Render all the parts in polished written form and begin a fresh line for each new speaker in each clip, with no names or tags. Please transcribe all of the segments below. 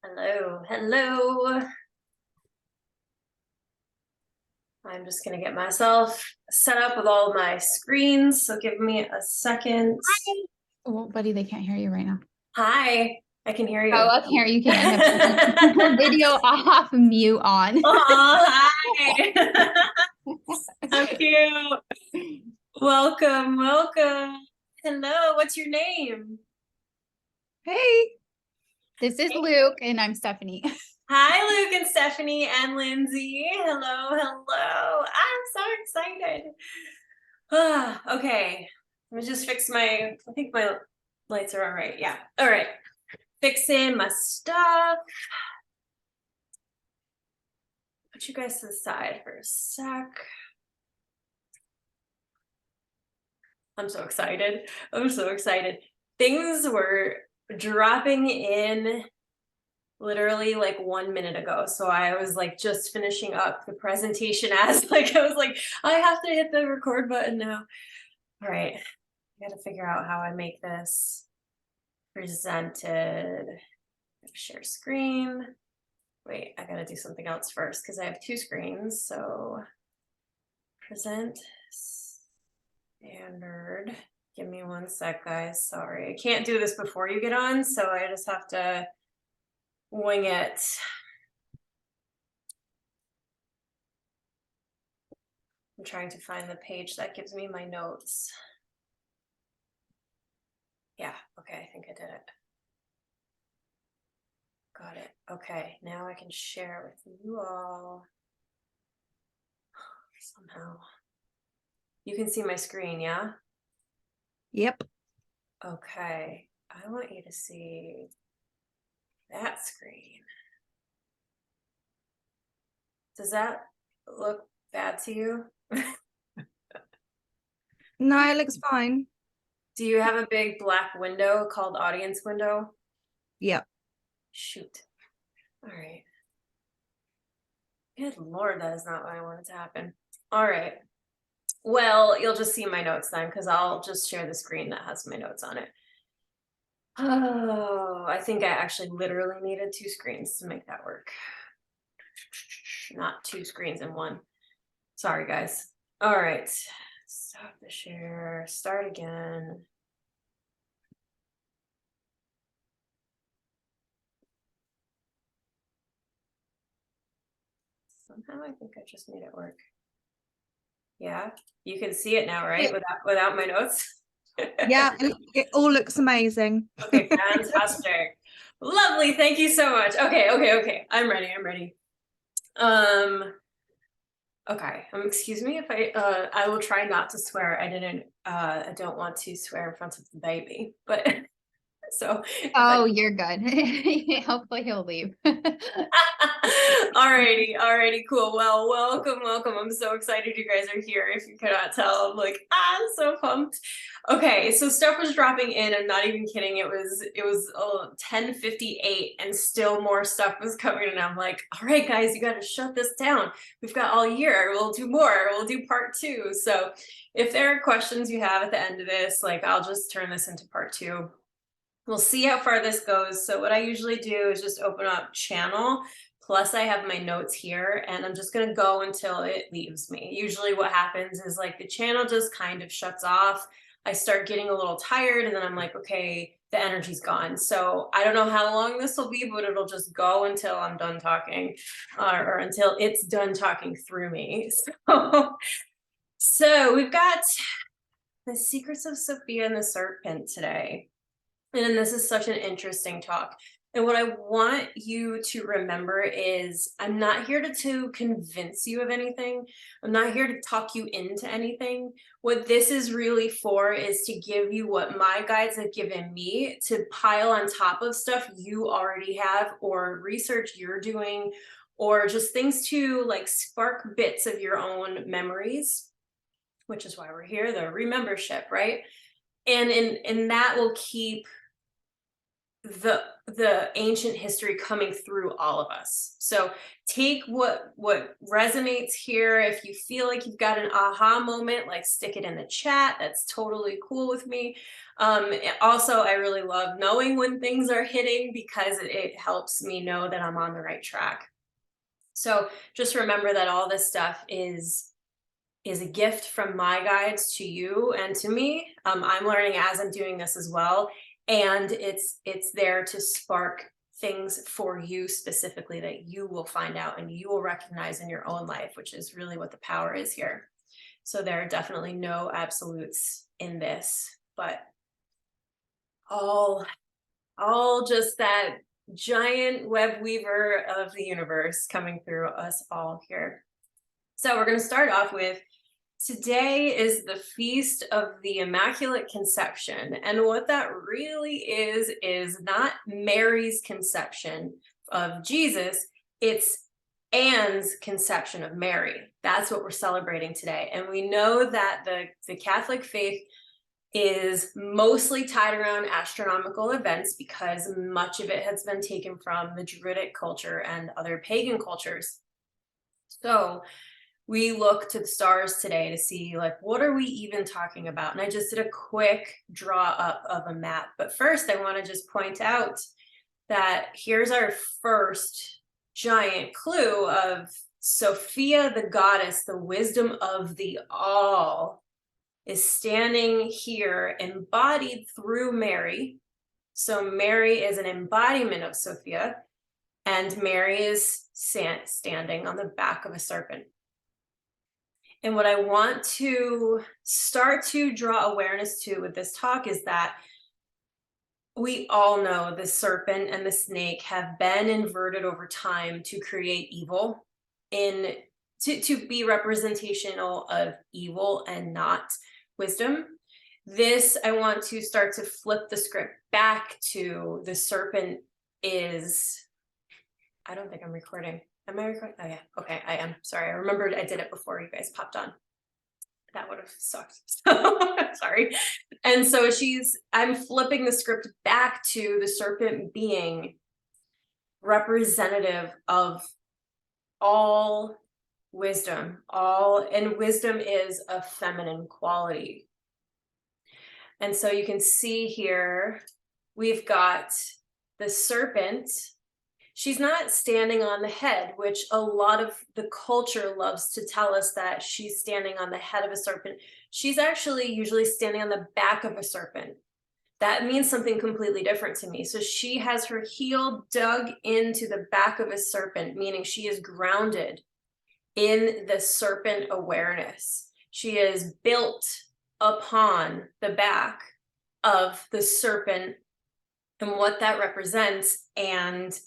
Hello, hello. I'm just gonna get myself set up with all of my screens, so give me a second.
Well, buddy, they can't hear you right now.
Hi, I can hear you.
Oh, up here you can. Video off, mute on.
Oh, hi. So cute. Welcome, welcome. Hello, what's your name?
Hey, this is Luke and I'm Stephanie.
Hi, Luke and Stephanie and Lindsay. Hello, hello. I'm so excited. Okay, let me just fix I think my lights are all right. Yeah, all right. Fixing my stuff. Put you guys to the side for a sec. I'm so excited. I'm so excited. Things were dropping in literally like 1 minute ago. So I was like just finishing up the presentation as like I was like, I have to hit the record button now. All right. I gotta figure out how I make this presented. Share screen. Wait, I gotta do something else first because I have two screens. So present standard. Give me one sec, guys. Sorry, I can't do this before you get on, so I just have to wing it. I'm trying to find the page that gives me my notes. Yeah, okay, I think I did it. Got it. Okay, now I can share with you all. Somehow. You can see my screen, yeah?
Yep.
Okay, I want you to see that screen. Does that look bad to you?
No, it looks fine.
Do you have a big black window called audience window?
Yep.
Shoot. All right. Good Lord, that is not what I wanted to happen. All right. Well, you'll just see my notes then because I'll just share the screen that has my notes on it. Oh, I think I actually literally needed two screens to make that work. Not two screens in one. Sorry, guys. All right. Stop the share. Start again. Somehow I think I just made it work. Yeah, you can see it now, right? Without my notes.
Yeah, it all looks amazing.
Okay, fantastic. Lovely. Thank you so much. Okay. I'm ready. Okay. Excuse me if I will try not to swear. I don't want to swear in front of the baby, but so
Oh, you're good. Hopefully he'll leave.
alrighty, cool. Well, welcome. I'm so excited you guys are here. If you cannot tell, I'm like, I'm so pumped. Okay, so stuff was dropping in. I'm not even kidding. It was 10:58 and still more stuff was coming. And I'm like, all right, guys, you got to shut this down. We've got all year. We'll do more. We'll do part two. So if there are questions you have at the end of this, like I'll just turn this into part two. We'll see how far this goes. So what I usually do is just open up channel, plus I have my notes here, and I'm just gonna go until it leaves me. Usually what happens is like the channel just kind of shuts off. I start getting a little tired and then I'm like, okay, the energy's gone. So I don't know how long this will be, but it'll just go until I'm done talking or until it's done talking through me. So we've got the secrets of Sophia and the Serpent today. And this is such an interesting talk. And what I want you to remember is I'm not here to convince you of anything. I'm not here to talk you into anything. What this is really for is to give you what my guides have given me to pile on top of stuff you already have or research you're doing or just things to like spark bits of your own memories, which is why we're here, the remembership, right? And that will keep the ancient history coming through all of us. So take what resonates here. If you feel like you've got an aha moment, like stick it in the chat. That's totally cool with me. Also, I really love knowing when things are hitting because it helps me know that I'm on the right track. So just remember that all this stuff is a gift from my guides to you and to me. I'm learning as I'm doing this as well, and it's there to spark things for you specifically that you will find out and you will recognize in your own life, which is really what the power is here. So there are definitely no absolutes in this, but all just that giant web weaver of the universe coming through us all here. So we're going to start off with, today is the Feast of the Immaculate Conception. And what that really is not Mary's conception of Jesus, it's Anne's conception of Mary. That's what we're celebrating today. And we know that the Catholic faith is mostly tied around astronomical events because much of it has been taken from the Druidic culture and other pagan cultures. So we look to the stars today to see, like, what are we even talking about? And I just did a quick draw up of a map. But first, I want to just point out that here's our first giant clue of Sophia, the goddess, the wisdom of the all, is standing here embodied through Mary. So Mary is an embodiment of Sophia, and Mary is standing on the back of a serpent. And what I want to start to draw awareness to with this talk is that we all know the serpent and the snake have been inverted over time to create evil, to be representational of evil and not wisdom. This, I want to start to flip the script back to the serpent is, I don't think I'm recording. Am I recording? Oh yeah, okay, I am. Sorry, I remembered I did it before you guys popped on. That would have sucked. Sorry. And so I'm flipping the script back to the serpent being representative of all wisdom. And wisdom is a feminine quality. And so you can see here, we've got the serpent. She's not standing on the head, which a lot of the culture loves to tell us that she's standing on the head of a serpent. She's actually usually standing on the back of a serpent. That means something completely different to me. So she has her heel dug into the back of a serpent, meaning she is grounded in the serpent awareness. She is built upon the back of the serpent and what that represents, and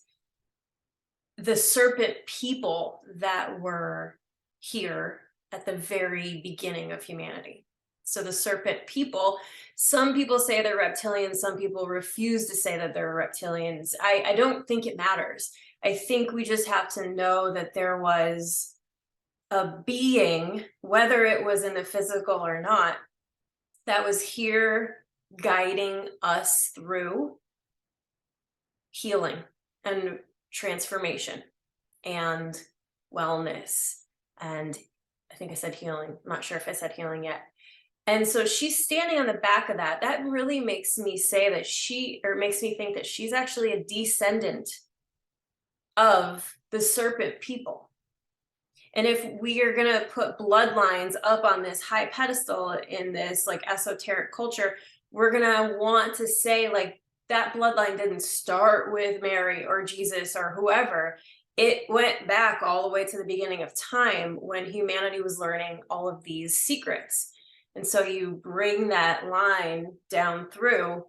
the serpent people that were here at the very beginning of humanity. So the serpent people, some people say they're reptilians, some people refuse to say that they're reptilians. I don't think it matters. I think we just have to know that there was a being, whether it was in the physical or not, that was here guiding us through healing and transformation and wellness. And I think I said healing. I'm not sure if I said healing yet. And so she's standing on the back of that. That really makes me say that makes me think that she's actually a descendant of the serpent people. And if we are going to put bloodlines up on this high pedestal in this like esoteric culture, we're going to want to say like that bloodline didn't start with Mary or Jesus or whoever. It went back all the way to the beginning of time when humanity was learning all of these secrets. And so you bring that line down through,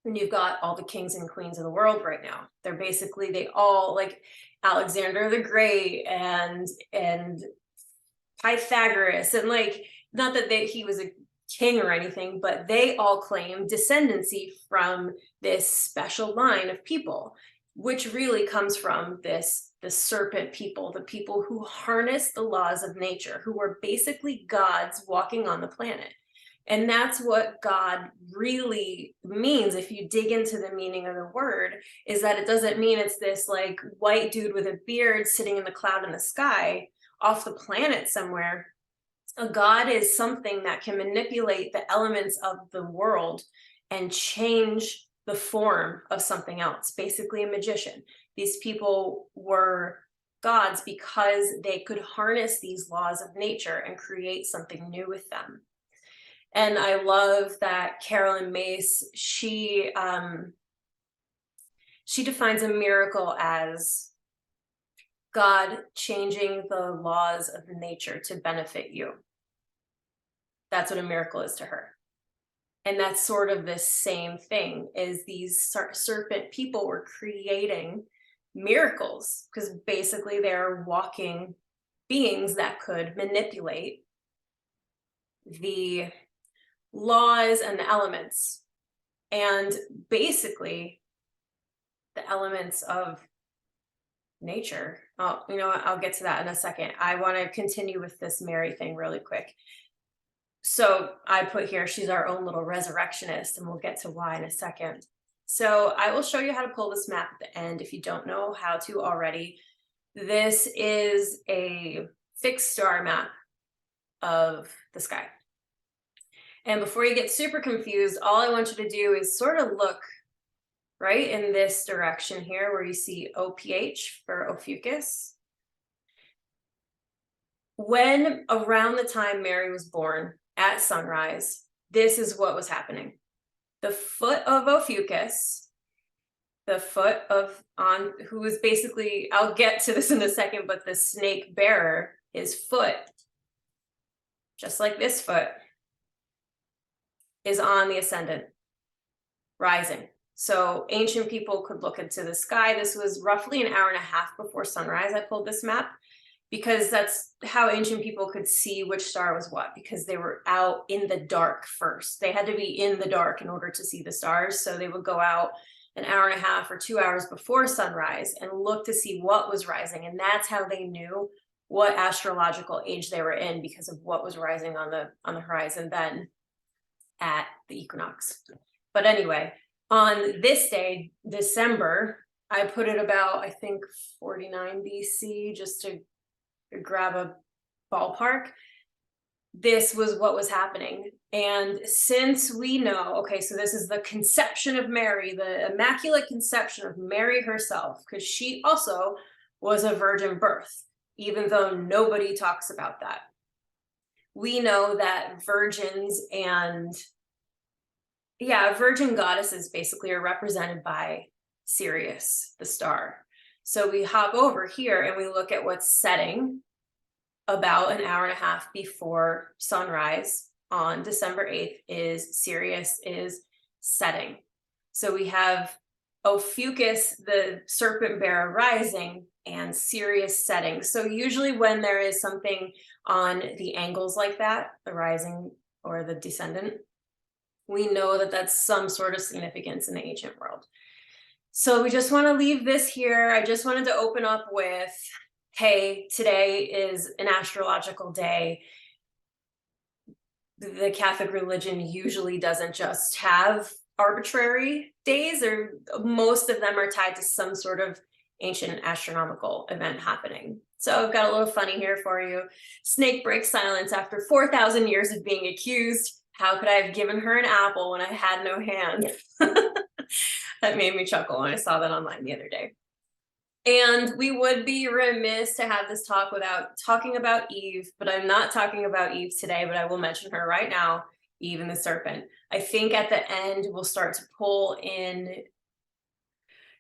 and you've got all the kings and queens of the world right now. They all, like Alexander the Great and Pythagoras, and like, not that he was a king or anything, but they all claim descendancy from this special line of people, which really comes from the serpent people, the people who harness the laws of nature, who were basically gods walking on the planet. And that's what God really means. If you dig into the meaning of the word, is that it doesn't mean it's this like white dude with a beard sitting in the cloud in the sky off the planet somewhere. A God is something that can manipulate the elements of the world and change the form of something else, basically a magician. These people were gods because they could harness these laws of nature and create something new with them. And I love that Carolyn Mace, she defines a miracle as God changing the laws of nature to benefit you. That's what a miracle is to her. And that's sort of the same thing, is these serpent people were creating miracles because basically they're walking beings that could manipulate the laws and the elements, and basically the elements of nature. Oh, you know what? I'll get to that in a second. I want to continue with this Mary thing really quick. So I put here, she's our own little resurrectionist, and we'll get to why in a second. So I will show you how to pull this map at the end if you don't know how to already. This is a fixed star map of the sky. And before you get super confused, all I want you to do is sort of look right in this direction here where you see OPH for Ophiuchus. When around the time Mary was born at sunrise, this is what was happening. The foot of Ophiuchus, the foot of who is basically, I'll get to this in a second, but the snake bearer, his foot, just like this foot, is on the ascendant, rising. So ancient people could look into the sky. This was roughly an hour and a half before sunrise. I pulled this map because that's how ancient people could see which star was what, because they were out in the dark first. They had to be in the dark in order to see the stars. So they would go out an hour and a half or 2 hours before sunrise and look to see what was rising. And that's how they knew what astrological age they were in, because of what was rising on the horizon then at the equinox. But anyway, on this day, December, I put it about, I think, 49 BC, just to grab a ballpark. This was what was happening. And since we know, okay, so this is the conception of Mary, the immaculate conception of Mary herself, because she also was a virgin birth, even though nobody talks about that. We know that virgins and virgin goddesses basically are represented by Sirius, the star. So we hop over here and we look at what's setting about an hour and a half before sunrise on December 8th is Sirius is setting. So we have Ophiuchus, the serpent bearer, rising, and Sirius setting. So usually when there is something on the angles like that, the rising or the descendant, we know that that's some sort of significance in the ancient world. So we just want to leave this here. I just wanted to open up with, hey, today is an astrological day. The Catholic religion usually doesn't just have arbitrary days, or most of them are tied to some sort of ancient astronomical event happening. So I've got a little funny here for you. Snake breaks silence after 4,000 years of being accused. How could I have given her an apple when I had no hand? That made me chuckle when I saw that online the other day. And we would be remiss to have this talk without talking about Eve, but I'm not talking about Eve today, but I will mention her right now, Eve and the serpent. I think at the end, we'll start to pull in.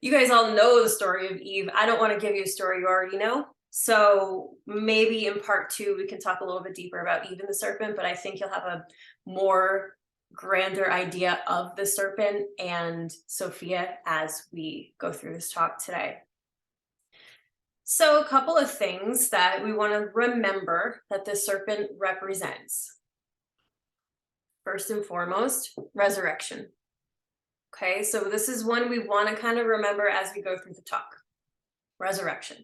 You guys all know the story of Eve. I don't want to give you a story you already know. So maybe in part 2, we can talk a little bit deeper about Eve and the serpent, but I think you'll have a more grander idea of the serpent and Sophia as we go through this talk today. So a couple of things that we want to remember that the serpent represents. First and foremost, resurrection. Okay, so this is one we want to kind of remember as we go through the talk. Resurrection.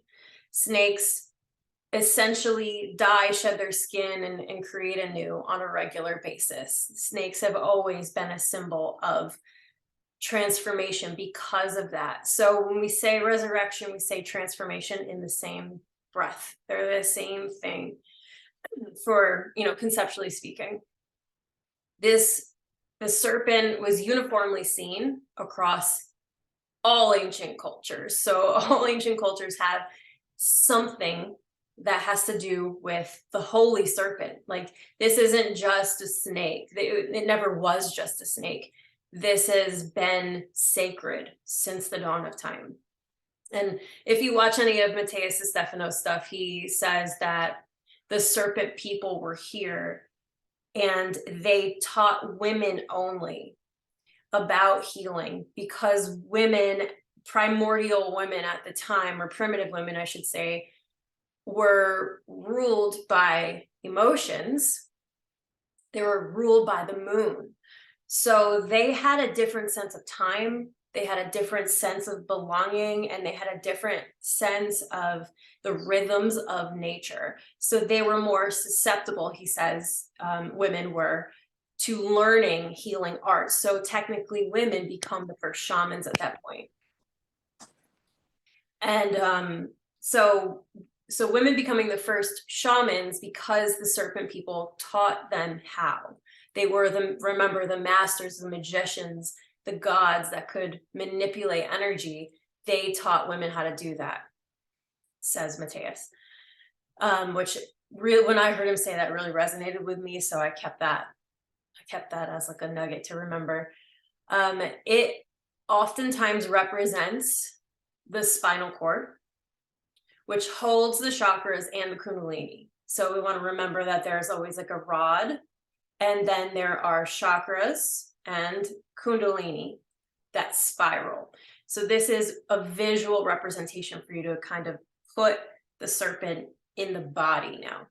Snakes essentially die, shed their skin, and create anew on a regular basis. Snakes have always been a symbol of transformation because of that. So when we say resurrection, we say transformation in the same breath. They're the same thing for, conceptually speaking. The serpent was uniformly seen across all ancient cultures. So all ancient cultures have something that has to do with the holy serpent. Like, this isn't just a snake. It never was just a snake. This has been sacred since the dawn of time. And if you watch any of Matthias Stefano's stuff, he says that the serpent people were here and they taught women only about healing, because women, primordial women at the time, or primitive women, I should say, were ruled by emotions. They were ruled by the moon. So they had a different sense of time. They had a different sense of belonging, and they had a different sense of the rhythms of nature. So they were more susceptible, he says, women were, to learning healing arts. So technically women become the first shamans at that point. And so women becoming the first shamans because the serpent people taught them how. They were remember, the masters, the magicians, the gods that could manipulate energy. They taught women how to do that, says Matthias. Which really, when I heard him say that, really resonated with me. So I kept that as like a nugget to remember. It oftentimes represents the spinal cord, which holds the chakras and the kundalini. So we want to remember that there's always like a rod, and then there are chakras and kundalini that spiral. So this is a visual representation for you to kind of put the serpent in the body now.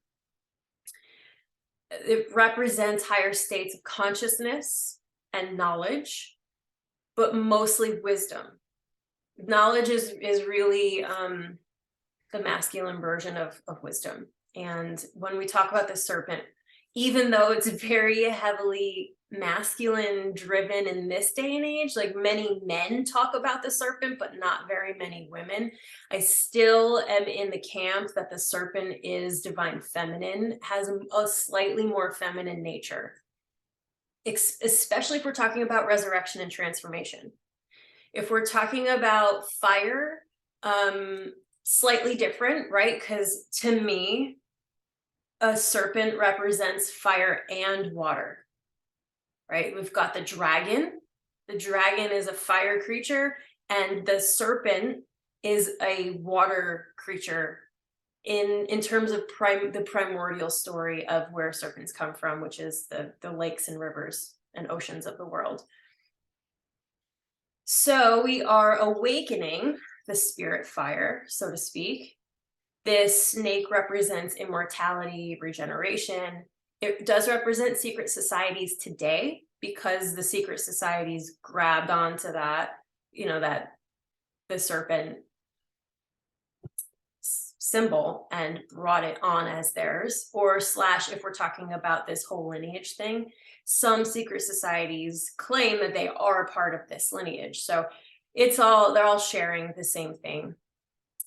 It represents higher states of consciousness and knowledge, but mostly wisdom. Knowledge is really the masculine version of wisdom. And when we talk about the serpent, even though it's very heavily masculine driven in this day and age, like many men talk about the serpent, but not very many women, I still am in the camp that the serpent is divine feminine, has a slightly more feminine nature, especially if we're talking about resurrection and transformation. If we're talking about fire, slightly different, right? Because to me, a serpent represents fire and water, right? We've got the dragon. The dragon is a fire creature, and the serpent is a water creature in terms of the primordial story of where serpents come from, which is the lakes and rivers and oceans of the world. So we are awakening the spirit fire, so to speak. This snake represents immortality, regeneration. It does represent secret societies today, because the secret societies grabbed onto that, that the serpent symbol and brought it on as theirs. Or / if we're talking about this whole lineage thing, some secret societies claim that they are a part of this lineage. So they're all sharing the same thing.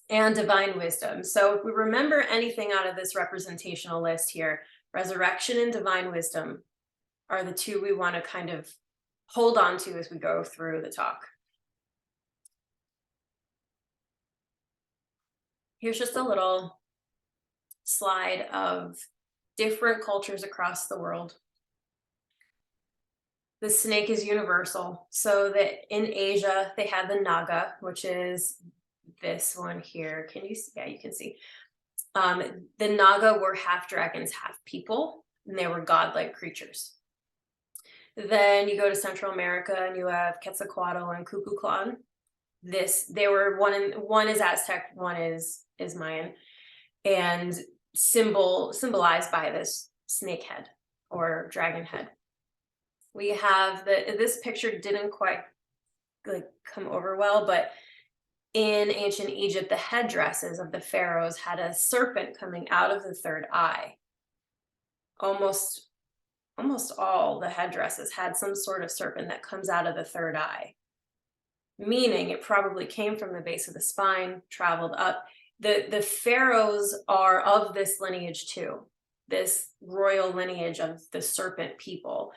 And divine wisdom. So if we remember anything out of this representational list here, resurrection and divine wisdom are the two we want to kind of hold on to as we go through the talk. Here's just a little slide of different cultures across the world. The snake is universal. So that in Asia, they have the Naga, which is this one here. Can you see? Yeah, you can see. The Naga were half dragons, half people, and they were godlike creatures. Then you go to Central America and you have Quetzalcoatl and Cuculclan. They were one is Aztec, one is Mayan, and symbolized by this snake head or dragon head. We have this picture didn't quite like come over well, but In ancient Egypt, the headdresses of the pharaohs had a serpent coming out of the third eye. Almost all the headdresses had some sort of serpent that comes out of the third eye, meaning it probably came from the base of the spine, traveled up. The pharaohs are of this lineage too, this royal lineage of the serpent people.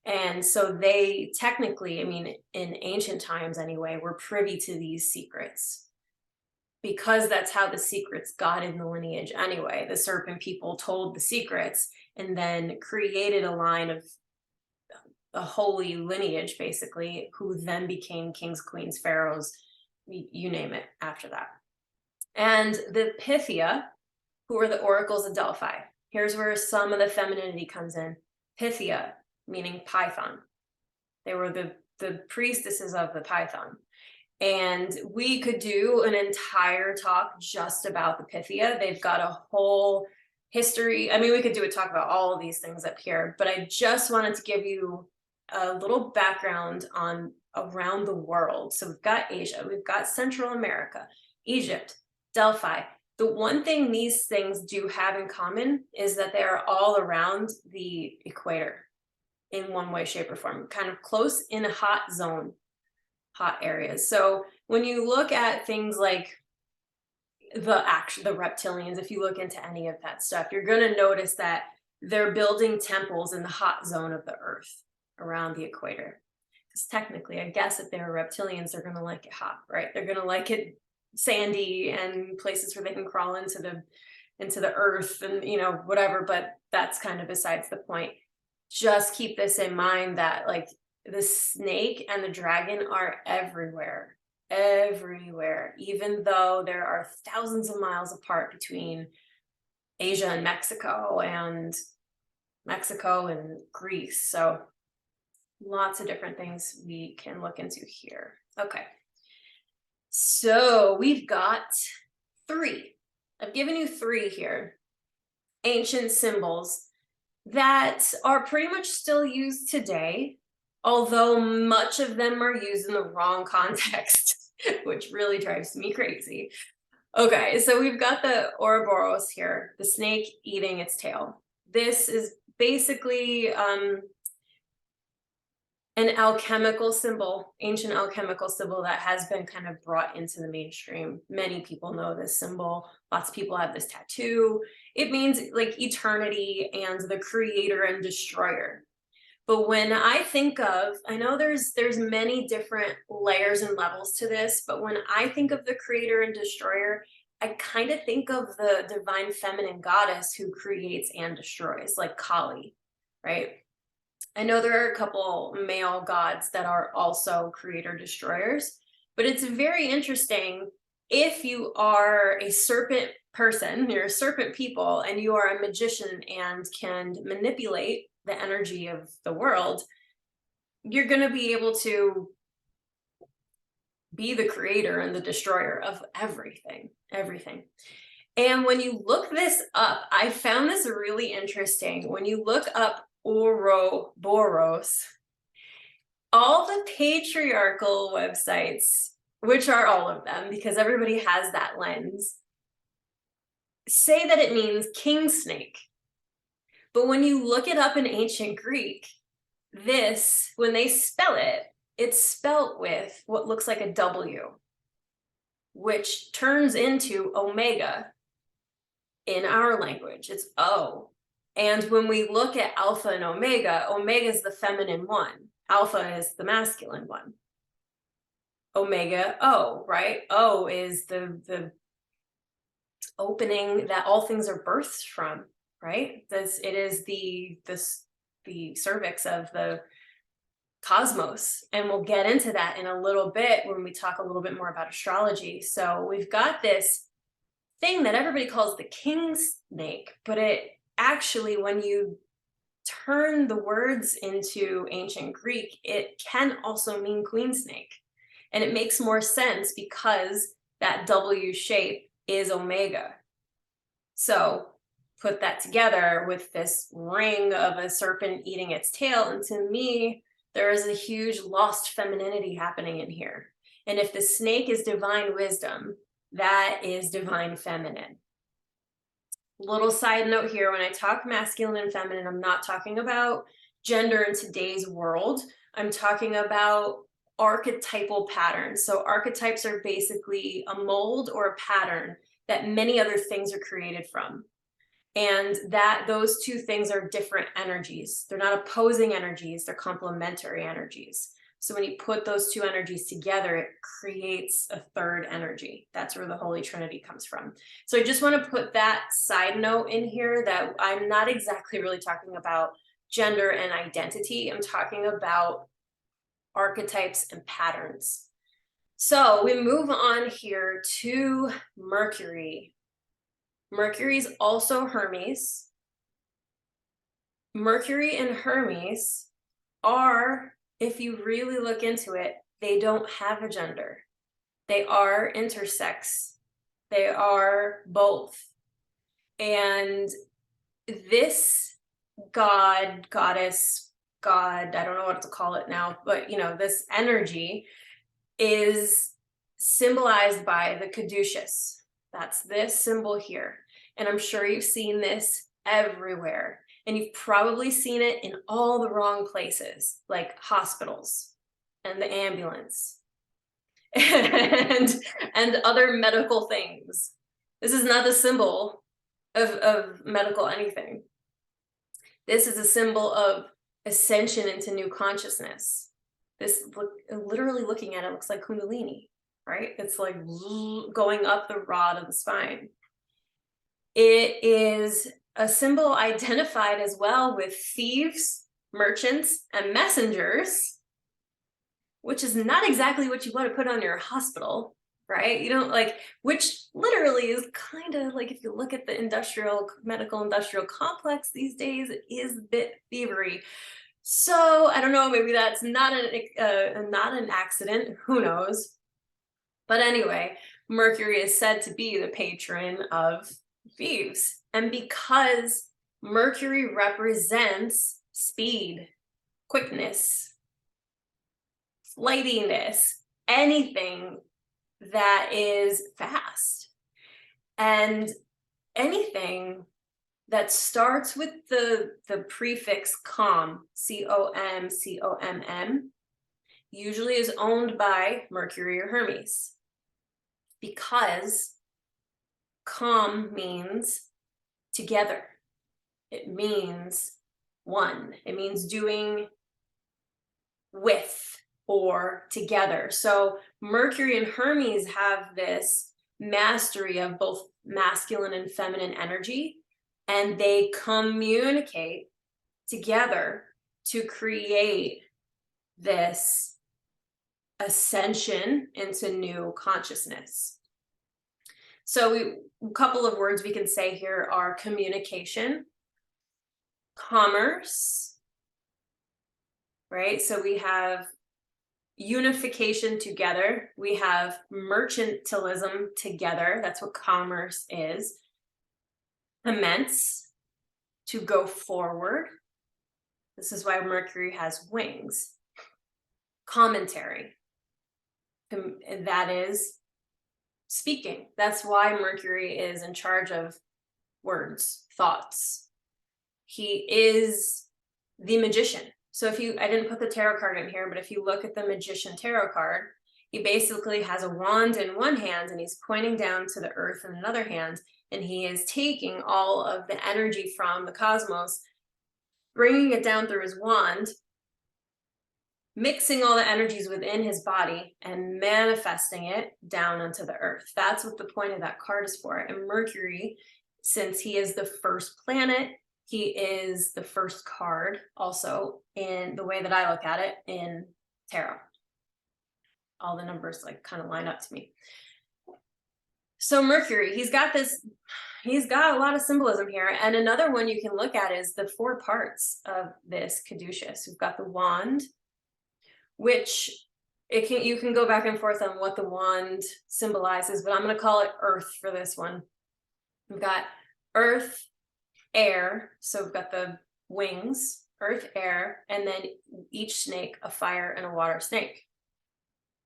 And so they technically, I mean, in ancient times anyway, were privy to these secrets, because that's how the secrets got in the lineage anyway. The serpent people told the secrets and then created a line of a holy lineage, basically, who then became kings, queens, pharaohs, you name it, after that. And the Pythia, who were the oracles of Delphi. Here's where some of the femininity comes in. Pythia, meaning python. They were the priestesses of the python. And we could do an entire talk just about the Pythia. They've got a whole history. I mean, we could do a talk about all of these things up here, but I just wanted to give you a little background on around the world. So we've got Asia, we've got Central America, Egypt, Delphi. The one thing these things do have in common is that they are all around the equator in one way, shape, or form, kind of close in a hot zone, hot areas. So when you look at things like the reptilians, if you look into any of that stuff, you're going to notice that they're building temples in the hot zone of the earth around the equator. Because technically, I guess if they're reptilians, they're going to like it hot, right? They're going to like it sandy and places where they can crawl into the earth and, you know, whatever. But that's kind of besides the point. Just keep this in mind that like the snake and the dragon are everywhere, even though there are thousands of miles apart between Asia and Mexico and Greece. So lots of different things we can look into here. Okay. So we've got 3. I've given you 3 here. Ancient symbols that are pretty much still used today, although much of them are used in the wrong context, which really drives me crazy. Okay, so we've got the Ouroboros here, the snake eating its tail. This is basically an alchemical symbol, ancient alchemical symbol that has been kind of brought into the mainstream. Many people know this symbol. Lots of people have this tattoo. It means like eternity and the creator and destroyer. But when I think of, I know there's many different layers and levels to this, but when I think of the creator and destroyer, I kind of think of the divine feminine goddess who creates and destroys, like Kali, right? I know there are a couple male gods that are also creator destroyers, but it's very interesting if you are a serpent person, you're a serpent people, and you are a magician and can manipulate the energy of the world, you're going to be able to be the creator and the destroyer of everything. And when you look this up, I found this really interesting. When you look up Ouroboros, all the patriarchal websites, which are all of them because everybody has that lens, say that it means king snake. But when you look it up in ancient Greek, this, when they spell it, it's spelt with what looks like a W, which turns into omega in our language. It's O. And when we look at alpha and omega, omega is the feminine one. Alpha is the masculine one. Omega, O, right? O is the opening that all things are birthed from, right? It is the cervix of the cosmos. And we'll get into that in a little bit when we talk a little bit more about astrology. So we've got this thing that everybody calls the king snake, but it actually, when you turn the words into ancient Greek, it can also mean queen snake. And it makes more sense because that W shape is omega. So put that together with this ring of a serpent eating its tail, and to me, there is a huge lost femininity happening in here. And if the snake is divine wisdom, that is divine feminine. Little side note here, when I talk masculine and feminine, I'm not talking about gender in today's world. I'm talking about archetypal patterns. So archetypes are basically a mold or a pattern that many other things are created from. And that those two things are different energies. They're not opposing energies, they're complementary energies. So when you put those two energies together, it creates a third energy. That's where the Holy Trinity comes from. So I just want to put that side note in here that I'm not exactly really talking about gender and identity. I'm talking about archetypes and patterns. So we move on here to Mercury. Mercury is also Hermes. Mercury and Hermes are, if you really look into it, they don't have a gender. They are intersex. They are both. And this god, goddess, god, I don't know what to call it now, but this energy is symbolized by the caduceus. That's this symbol here. And I'm sure you've seen this everywhere. And you've probably seen it in all the wrong places, like hospitals and the ambulance and other medical things. This is not the symbol of medical anything. This is a symbol of ascension into new consciousness. Literally looking at it looks like Kundalini, right? It's like going up the rod of the spine. It is a symbol identified as well with thieves, merchants, and messengers, which is not exactly what you want to put on your hospital, right? You don't which literally is kind of like, if you look at the medical industrial complex these days, it is a bit thievery. So I don't know, maybe that's not an accident, who knows? But anyway, Mercury is said to be the patron of thieves. And because Mercury represents speed, quickness, flightiness, anything that is fast, and anything that starts with the prefix com, C-O-M, C-O-M-M, usually is owned by Mercury or Hermes, because com means together. It means one. It means doing with or together. So Mercury and Hermes have this mastery of both masculine and feminine energy, and they communicate together to create this ascension into new consciousness. So a couple of words we can say here are communication, commerce, right? So we have unification together. We have mercantilism together. That's what commerce is. Commence, to go forward. This is why Mercury has wings. Commentary, that is speaking. That's why Mercury is in charge of words, thoughts. He is the magician. So I didn't put the tarot card in here, but if you look at the Magician tarot card, he basically has a wand in one hand and he's pointing down to the earth in another hand, and he is taking all of the energy from the cosmos, bringing it down through his wand, mixing all the energies within his body and manifesting it down onto the earth. That's what the point of that card is for. And Mercury, since he is the first planet, he is the first card also, in the way that I look at it in tarot. All the numbers kind of line up to me. So Mercury, he's got a lot of symbolism here. And another one you can look at is the 4 parts of this caduceus. We've got the wand, which you can go back and forth on what the wand symbolizes, but I'm going to call it earth for this one. We've got earth, air, so we've got the wings, earth, air, and then each snake a fire and a water snake.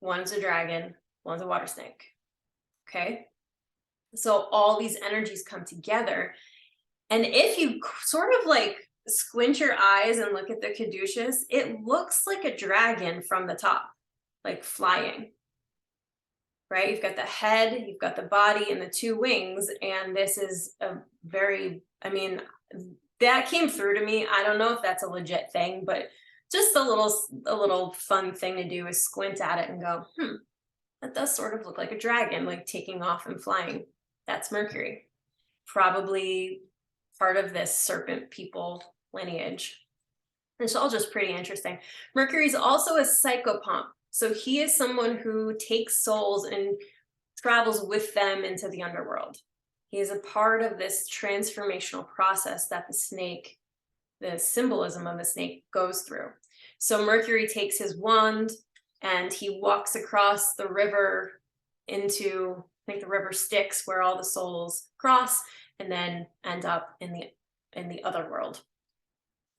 one's a dragon, one's a water snake. Okay. So all these energies come together. And if you sort of like squint your eyes and look at the caduceus, it looks like a dragon from the top, like flying, right? You've got the head, you've got the body and the two wings. And this is a very, I mean, that came through to me. I don't know if that's a legit thing, but just a little fun thing to do is squint at it and go, that does sort of look like a dragon, like taking off and flying. That's Mercury. Probably part of this serpent people lineage. It's all just pretty interesting. Mercury's also a psychopomp. So he is someone who takes souls and travels with them into the underworld. He is a part of this transformational process that the snake, the symbolism of the snake, goes through. So Mercury takes his wand and he walks across the river into, I think the river Styx, where all the souls cross and then end up in the other world.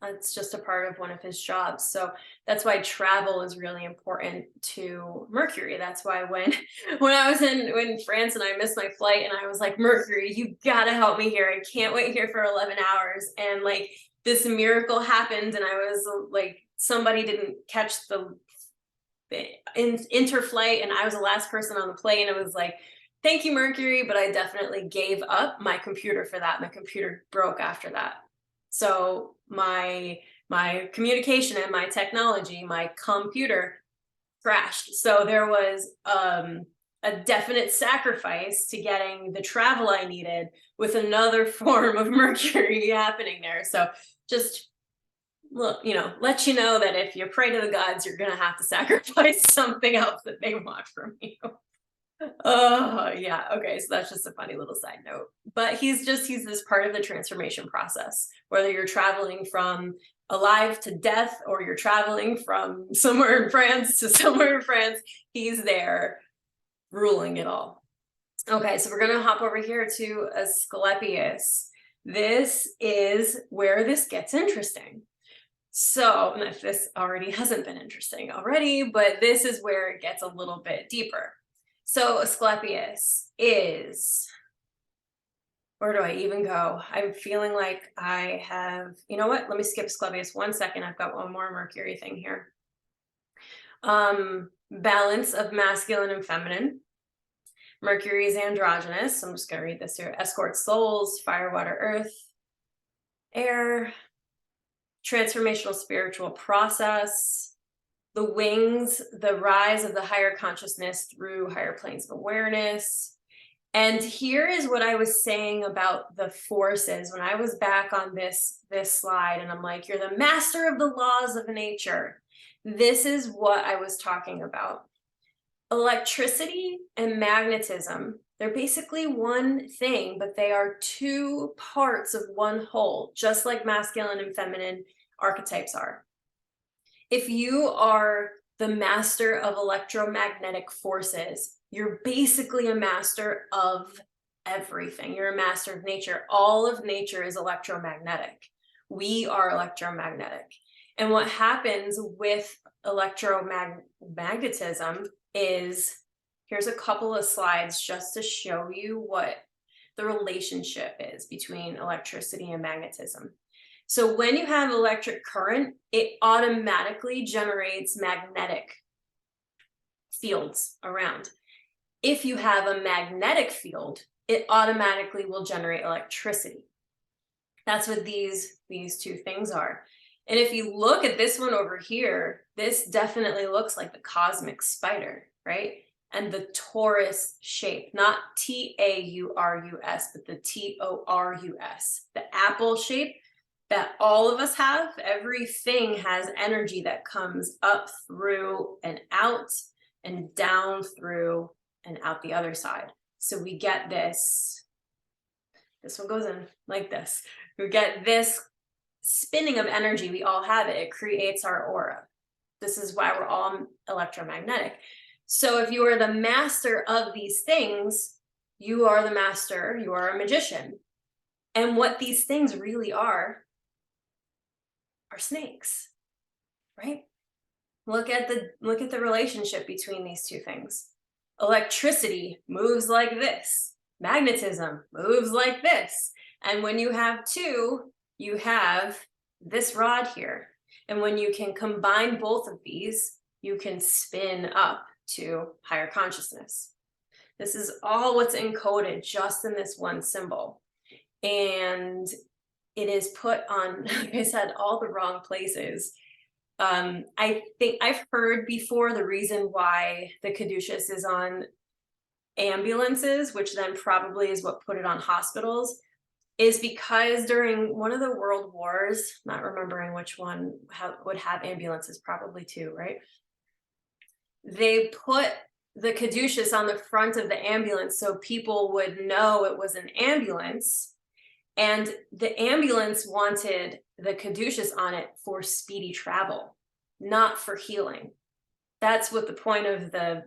It's just a part of one of his jobs. So that's why travel is really important to Mercury. That's why when I was in France and I missed my flight and I was like, Mercury, you gotta help me here. I can't wait here for 11 hours. And like this miracle happened and I was like, somebody didn't catch the interflight and I was the last person on the plane. It was like, thank you, Mercury, but I definitely gave up my computer for that. My computer broke after that. So my communication and my technology, my computer crashed. So there was a definite sacrifice to getting the travel I needed with another form of Mercury happening there. So just look, let you know that if you pray to the gods, you're going to have to sacrifice something else that they want from you. Oh, yeah. Okay. So that's just a funny little side note. But he's this part of the transformation process, whether you're traveling from alive to death or you're traveling from somewhere in France to somewhere in France, he's there ruling it all. Okay. So we're going to hop over here to Asclepius. This is where this gets interesting. So, and if this already hasn't been interesting already, but this is where it gets a little bit deeper. So Asclepius is, where do I even go? I'm feeling like I have, you know what? Let me skip Asclepius 1 second. I've got one more Mercury thing here. Balance of masculine and feminine. Mercury is androgynous. I'm just going to read this here. Escorts souls, fire, water, earth, air. Transformational spiritual process. The wings, the rise of the higher consciousness through higher planes of awareness. And here is what I was saying about the forces when I was back on this slide and I'm like, you're the master of the laws of nature. This is what I was talking about. Electricity and magnetism, they're basically one thing, but they are two parts of one whole, just like masculine and feminine archetypes are. If you are the master of electromagnetic forces, you're basically a master of everything. You're a master of nature. All of nature is electromagnetic. We are electromagnetic. And what happens with electromagnetism is, here's a couple of slides just to show you what the relationship is between electricity and magnetism. So when you have electric current, it automatically generates magnetic fields around. If you have a magnetic field, it automatically will generate electricity. That's what these two things are. And if you look at this one over here, this definitely looks like the cosmic spider, right? And the torus shape, not Taurus, but the Torus, the apple shape that all of us have. Everything has energy that comes up through and out and down through and out the other side. So we get this one goes in like this. We get this spinning of energy. We all have it. It creates our aura. This is why we're all electromagnetic. So if you are the master of these things, you are the master, you are a magician. And what these things really are snakes, right? Look at the relationship between these two things. Electricity moves like this. Magnetism moves like this. And when you have two, you have this rod here. And when you can combine both of these, you can spin up to higher consciousness. This is all what's encoded just in this one symbol. And it is put on, like I said, all the wrong places. I think I've heard before the reason why the caduceus is on ambulances, which then probably is what put it on hospitals, is because during one of the world wars, not remembering which one would have ambulances, probably two, right? They put the caduceus on the front of the ambulance so people would know it was an ambulance. And the ambulance wanted the caduceus on it for speedy travel, not for healing. That's what the point of the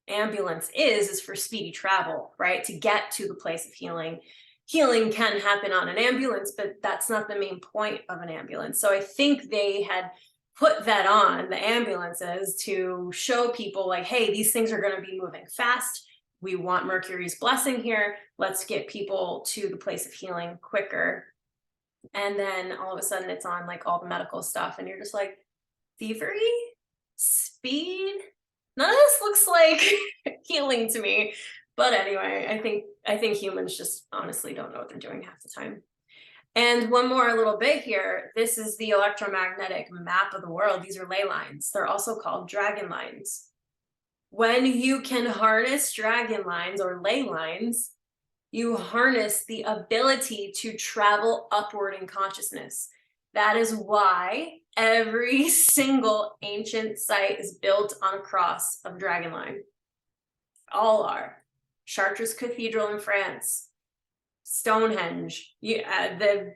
ambulance is for speedy travel, right? To get to the place of healing. Healing can happen on an ambulance, but that's not the main point of an ambulance. So I think they had put that on the ambulances to show people like, hey, these things are going to be moving fast. We want Mercury's blessing here. Let's get people to the place of healing quicker. And then all of a sudden it's on like all the medical stuff. And you're just like, thievery? Speed? None of this looks like healing to me. But anyway, I think humans just honestly don't know what they're doing half the time. And one more little bit here. This is the electromagnetic map of the world. These are ley lines. They're also called dragon lines. When you can harness dragon lines or ley lines, you harness the ability to travel upward in consciousness. That is why every single ancient site is built on a cross of dragon line. All are. Chartres Cathedral in France, Stonehenge, the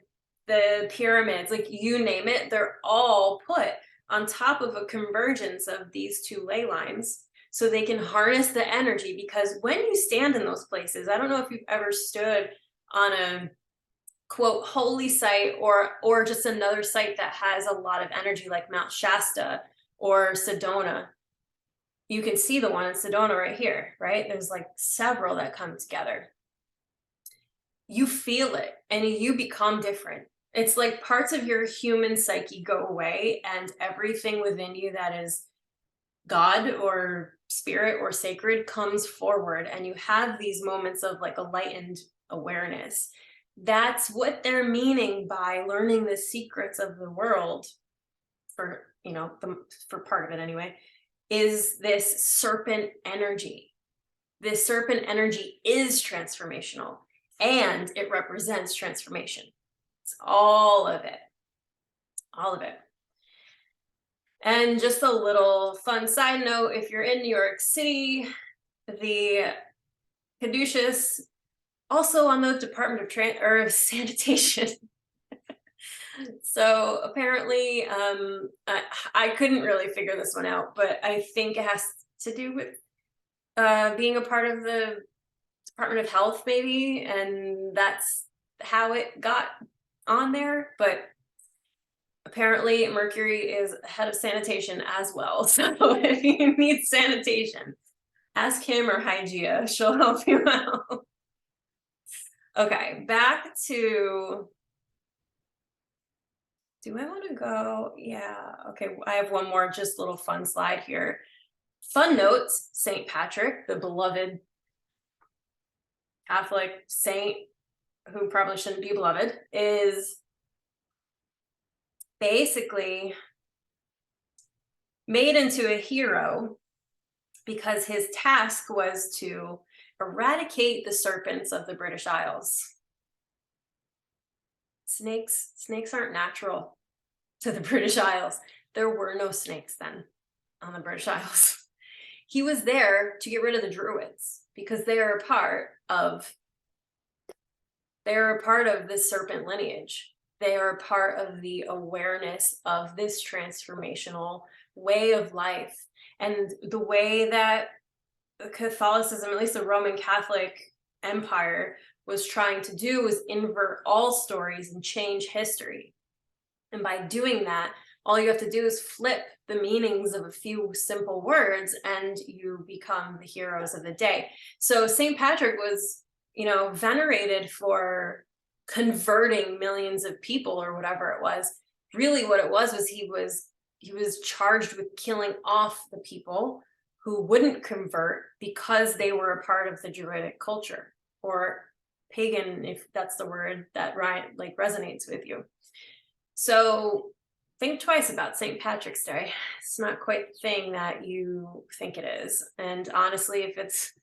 pyramids, like you name it, they're all put on top of a convergence of these two ley lines so they can harness the energy. Because when you stand in those places, I don't know if you've ever stood on a quote holy site or just another site that has a lot of energy like Mount Shasta or Sedona. You can see the one in Sedona right here, right? There's like several that come together. You feel it and you become different. It's like parts of your human psyche go away and everything within you that is God or spirit or sacred comes forward, and you have these moments of like enlightened awareness. That's what they're meaning by learning the secrets of the world for, for part of it anyway, is this serpent energy. This serpent energy is transformational and it represents transformation. It's all of it. All of it. And just a little fun side note, if you're in New York City, the caduceus also on the Department of Sanitation. So apparently, I couldn't really figure this one out, but I think it has to do with being a part of the Department of Health, maybe, and that's how it got on there. But apparently Mercury is head of sanitation as well. So if you need sanitation, ask him or Hygeia. She'll help you out. Okay, back to, do I want to go? Yeah, okay, I have one more just little fun slide here. Fun notes, St. Patrick, the beloved Catholic saint who probably shouldn't be beloved, is basically made into a hero because his task was to eradicate the serpents of the British Isles. Snakes aren't natural to the British Isles. There were no snakes then on the British Isles. He was there to get rid of the Druids because they are a part of this serpent lineage. They are a part of the awareness of this transformational way of life. And the way that Catholicism, at least the Roman Catholic Empire, was trying to do was invert all stories and change history. And by doing that, All you have to do is flip the meanings of a few simple words and you become the heroes of the day. So St. Patrick was, venerated for converting millions of people or whatever it was. Really what it was he was charged with killing off the people who wouldn't convert because they were a part of the Druidic culture, or pagan, if that's the word that resonates with you. So think twice about St. Patrick's Day. It's not quite the thing that you think it is. And honestly, if it's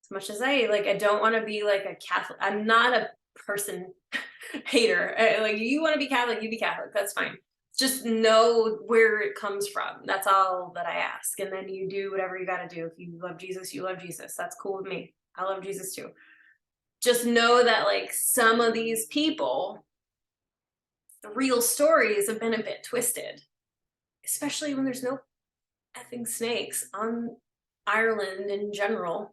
as much as I don't want to be like a Catholic, I'm not a person hater. Like, you want to be Catholic, you be Catholic. That's fine. Just know where it comes from. That's all that I ask. And then you do whatever you got to do. If you love Jesus, you love Jesus. That's cool with me. I love Jesus too. Just know that like some of these people, the real stories have been a bit twisted, especially when there's no effing snakes on Ireland in general.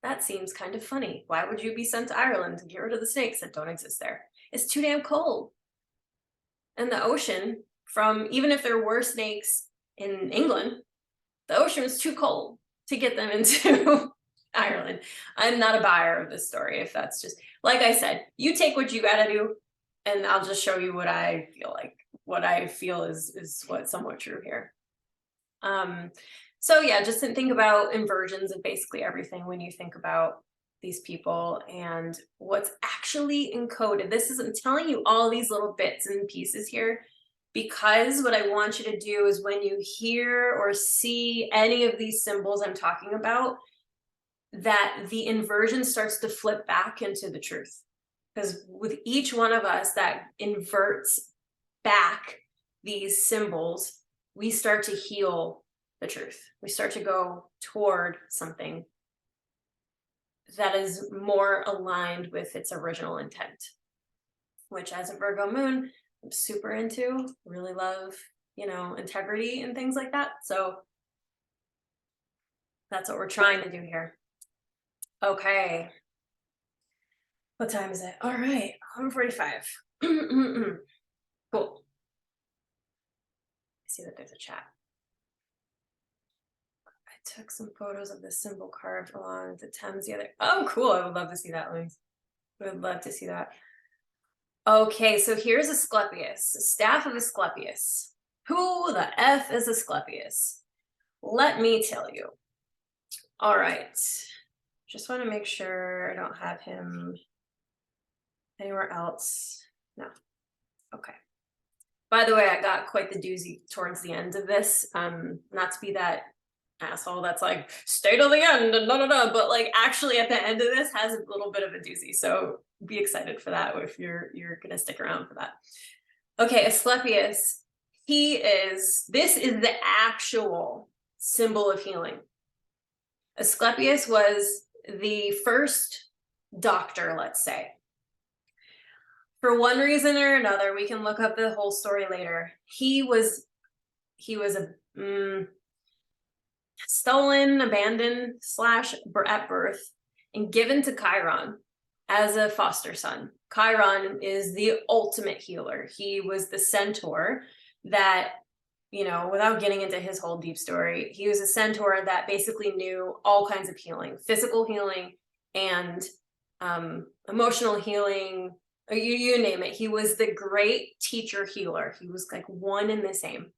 That seems kind of funny. Why would you be sent to Ireland to get rid of the snakes that don't exist there? It's too damn cold. And the ocean, even if there were snakes in England, the ocean was too cold to get them into Ireland. I'm not a buyer of this story. If that's just, like I said, you take what you gotta do, and I'll just show you what I feel like. What I feel is what's somewhat true here. So yeah, just think about inversions of basically everything when you think about these people and what's actually encoded. I'm telling you all these little bits and pieces here because what I want you to do is when you hear or see any of these symbols I'm talking about, that the inversion starts to flip back into the truth. Because with each one of us that inverts back these symbols, we start to heal the truth. We start to go toward something that is more aligned with its original intent, which as a Virgo moon, I'm super into, really love, integrity and things like that. So that's what we're trying to do here. Okay. What time is it? All right, 11:45. Cool. I see that there's a chat. I took some photos of the symbol carved along the Thames the other. Oh, cool. I would love to see that, Lynx. Would love to see that. Okay, so here's Asclepius, the staff of Asclepius. Who the F is Asclepius? Let me tell you. All right. Just want to make sure I don't have him anywhere else. No. Okay. By the way, I got quite the doozy towards the end of this. Not to be that asshole that's like, stay till the end and but like actually at the end of this has a little bit of a doozy. So be excited for that if you're gonna stick around for that. Okay, Asclepius, this is the actual symbol of healing. Asclepius was the first doctor, let's say. For one reason or another, we can look up the whole story later. He was a stolen, abandoned / at birth and given to Chiron as a foster son. Chiron is the ultimate healer. He was the centaur that, without getting into his whole deep story, he was a centaur that basically knew all kinds of healing, physical healing and emotional healing, you name it. He was the great teacher healer. He was like one and the same.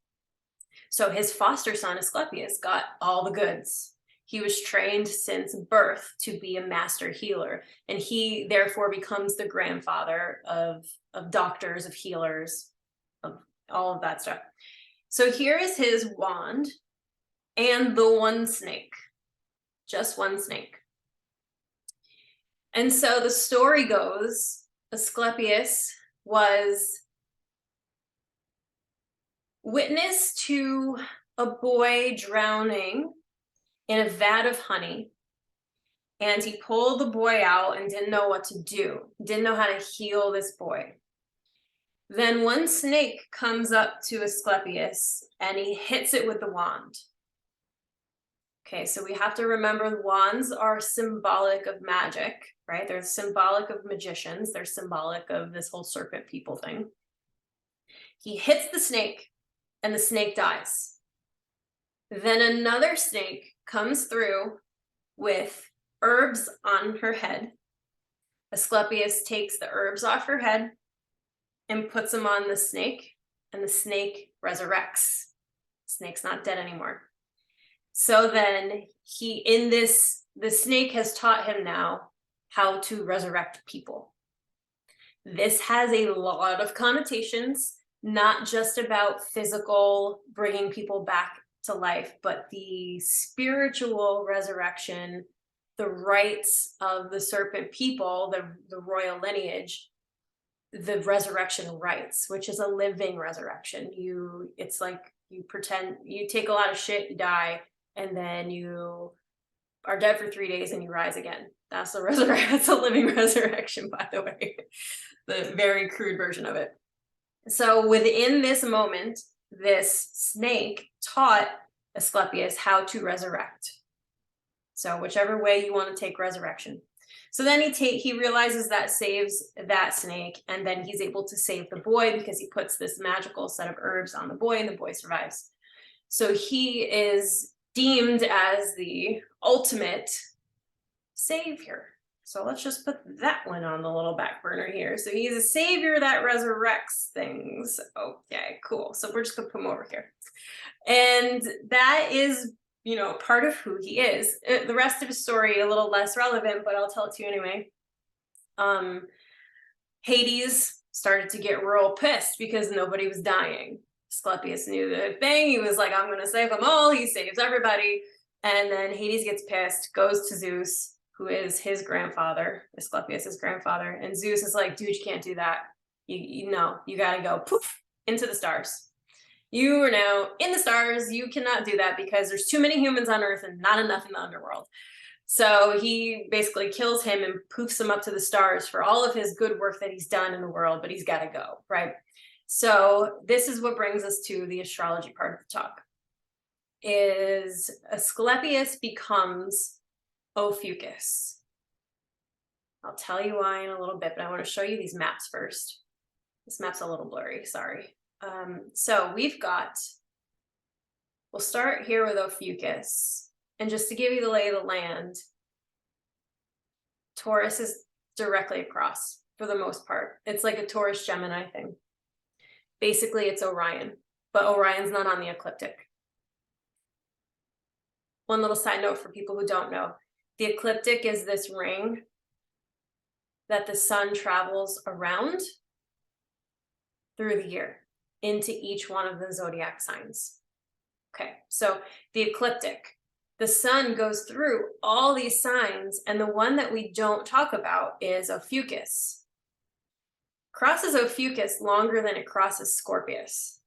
So his foster son, Asclepius, got all the goods. He was trained since birth to be a master healer, and he therefore becomes the grandfather of doctors, of healers, of all of that stuff. So here is his wand and the one snake, just one snake. And so the story goes, Asclepius was witness to a boy drowning in a vat of honey, and he pulled the boy out and didn't know what to do, didn't know how to heal this boy. Then one snake comes up to Asclepius and he hits it with the wand. Okay, so we have to remember wands are symbolic of magic, right? They're symbolic of magicians. They're symbolic of this whole serpent people thing. He hits the snake and the snake dies. Then another snake comes through with herbs on her head. Asclepius takes the herbs off her head and puts them on the snake, and the snake resurrects. The snake's not dead anymore. So then the snake has taught him now how to resurrect people. This has a lot of connotations, not just about physical bringing people back to life, but the spiritual resurrection, the rights of the serpent people, the royal lineage, the resurrection rites, which is a living resurrection. It's like you pretend you take a lot of shit, you die, and then you are dead for 3 days and you rise again. That's the resurrection. That's a living resurrection, by the way. The very crude version of it. So within this moment, this snake taught Asclepius how to resurrect. So whichever way you want to take resurrection. So then he realizes that saves that snake, and then he's able to save the boy because he puts this magical set of herbs on the boy, and the boy survives. So he is deemed as the ultimate savior. So let's just put that one on the little back burner here. So he's a savior that resurrects things. Okay, cool. So we're just gonna put him over here. And that is, part of who he is. The rest of his story, a little less relevant, but I'll tell it to you anyway. Hades started to get real pissed because nobody was dying. Asclepius knew the thing. He was like, I'm going to save them all. He saves everybody. And then Hades gets pissed, goes to Zeus, who is his grandfather, Asclepius's grandfather. And Zeus is like, dude, you can't do that. You got to go poof into the stars. You are now in the stars. You cannot do that because there's too many humans on Earth and not enough in the underworld. So he basically kills him and poofs him up to the stars for all of his good work that he's done in the world, but he's got to go, right? So this is what brings us to the astrology part of the talk. Is Asclepius becomes Ophiuchus. I'll tell you why in a little bit, but I want to show you these maps first. This map's a little blurry, sorry. So we'll start here with Ophiuchus. And just to give you the lay of the land, Taurus is directly across for the most part. It's like a Taurus Gemini thing. Basically, it's Orion, but Orion's not on the ecliptic. One little side note for people who don't know, the ecliptic is this ring that the sun travels around through the year into each one of the zodiac signs. Okay, so the ecliptic, the sun goes through all these signs, and the one that we don't talk about is Ophiuchus. Crosses Ophiuchus longer than it crosses Scorpius.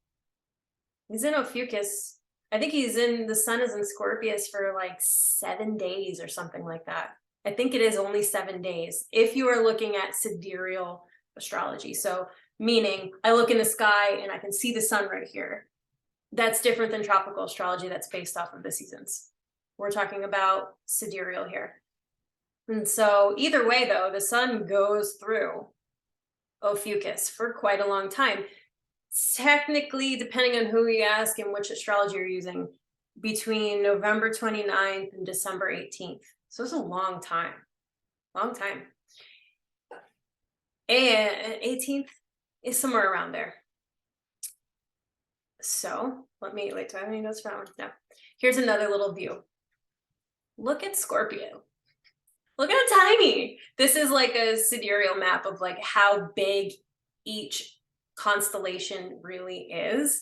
He's in Ophiuchus. I think the sun is in Scorpius for like 7 days or something like that. I think it is only 7 days if you are looking at sidereal astrology. So meaning I look in the sky and I can see the sun right here. That's different than tropical astrology that's based off of the seasons. We're talking about sidereal here. And so either way though, the sun goes through Ophiuchus for quite a long time. Technically, depending on who you ask and which astrology you're using, between November 29th and December 18th. So it's a long time. And 18th is somewhere around there. So do I have any notes for that one? No. Here's another little view. Look at Scorpio. Look how tiny. This is like a sidereal map of like how big each constellation really is.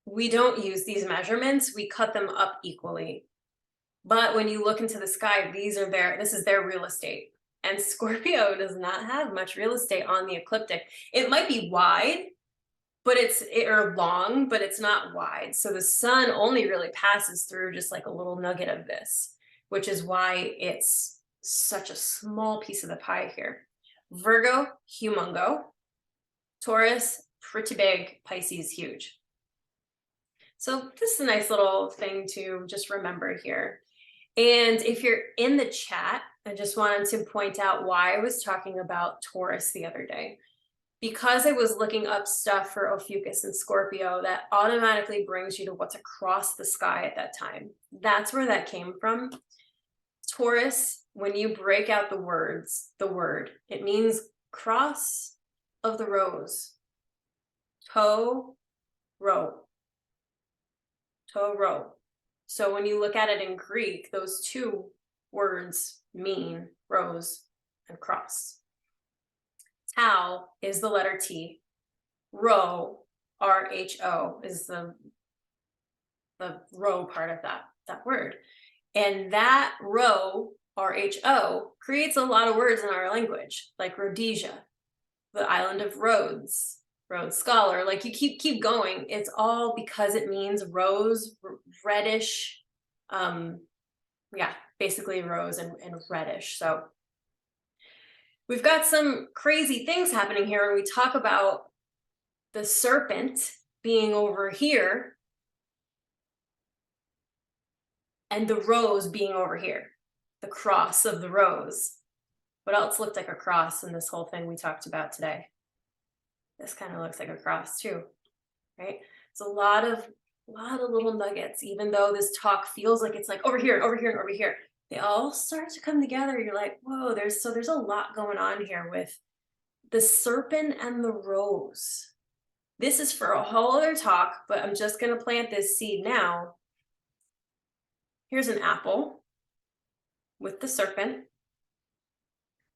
We don't use these measurements. We cut them up equally. But when you look into the sky, this is their real estate. And Scorpio does not have much real estate on the ecliptic. It might be wide, or long, but it's not wide. So the sun only really passes through just like a little nugget of this, which is why it's such a small piece of the pie here. Virgo, humongo. Taurus, pretty big. Pisces, huge. So this is a nice little thing to just remember here. And if you're in the chat, I just wanted to point out why I was talking about Taurus the other day. because I was looking up stuff for Ophiuchus and Scorpio, that automatically brings you to what's across the sky at that time. That's where that came from. Taurus, when you break out the word, it means cross of the rose. Toe, row. Toe, row. So when you look at it in Greek, those two words mean rose and cross. Tau is the letter T. Rho, R-H-O, is the rho part of that word. And that rho, R-H-O, creates a lot of words in our language, like Rhodesia, the island of Rhodes, Rhodes Scholar. Like you keep going. It's all because it means rose, reddish. Yeah, basically rose and reddish. So we've got some crazy things happening here when we talk about the serpent being over here and the rose being over here, the cross of the rose. What else looked like a cross in this whole thing we talked about today? This kind of looks like a cross too, right? It's a lot of little nuggets, even though this talk feels like it's like over here, over here, and over here. They all start to come together. You're like, whoa, there's a lot going on here with the serpent and the rose. This is for a whole other talk, but I'm just going to plant this seed now. Here's an apple with the serpent.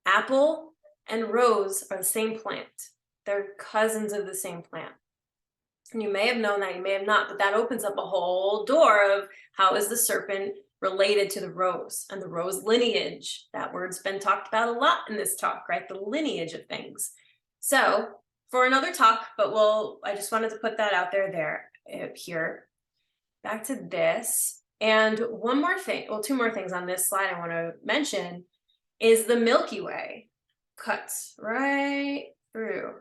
Apple and rose are the same plant. They're cousins of the same plant. And you may have known that, you may have not, but that opens up a whole door of how is the serpent related to the rose and the rose lineage. That word's been talked about a lot in this talk, right? The lineage of things. So for another talk, but I just wanted to put that out there here. Back to this. And one more thing, well, two more things on this slide I want to mention is the Milky Way cuts right through,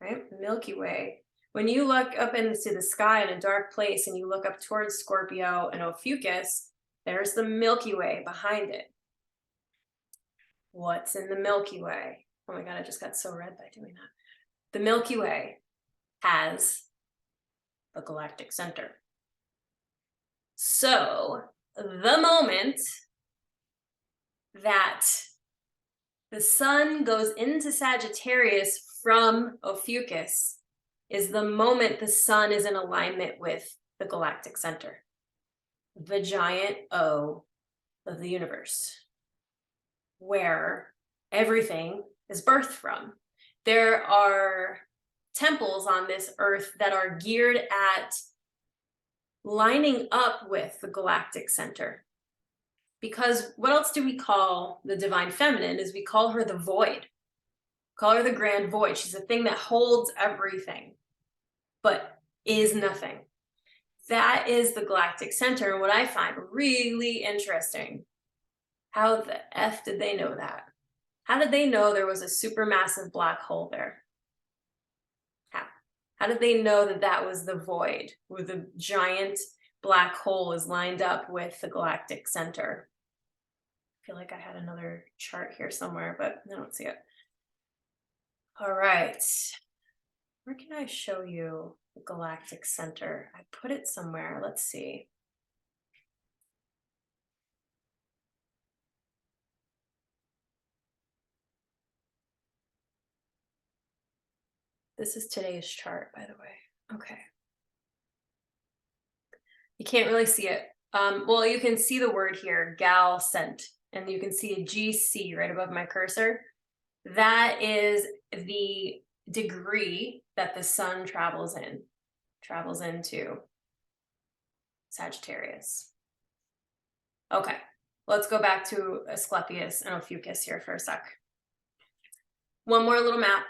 right? Milky Way. When you look up into the sky in a dark place and you look up towards Scorpio and Ophiuchus, there's the Milky Way behind it. What's in the Milky Way? Oh my God, I just got so red by doing that. The Milky Way has the galactic center. So the moment that the sun goes into Sagittarius from Ophiuchus is the moment the sun is in alignment with the galactic center, the giant O of the universe, where everything is birthed from. There are temples on this earth that are geared at lining up with the galactic center. Because what else do we call the divine feminine? Is we call her the void. Call her the grand void. She's the thing that holds everything, but is nothing. That is the galactic center. And what I find really interesting, how the F did they know that? How did they know there was a supermassive black hole there? How did they know that that was the void, where the giant black hole is lined up with the galactic center? I feel like I had another chart here somewhere, but I don't see it. All right. Where can I show you the galactic center? I put it somewhere. Let's see. This is today's chart, by the way. Okay. You can't really see it. Well, you can see the word here, gal cent, and you can see a GC right above my cursor. That is the degree that the sun travels into Sagittarius. Okay, let's go back to Asclepius and Ophiuchus here for a sec. One more little map.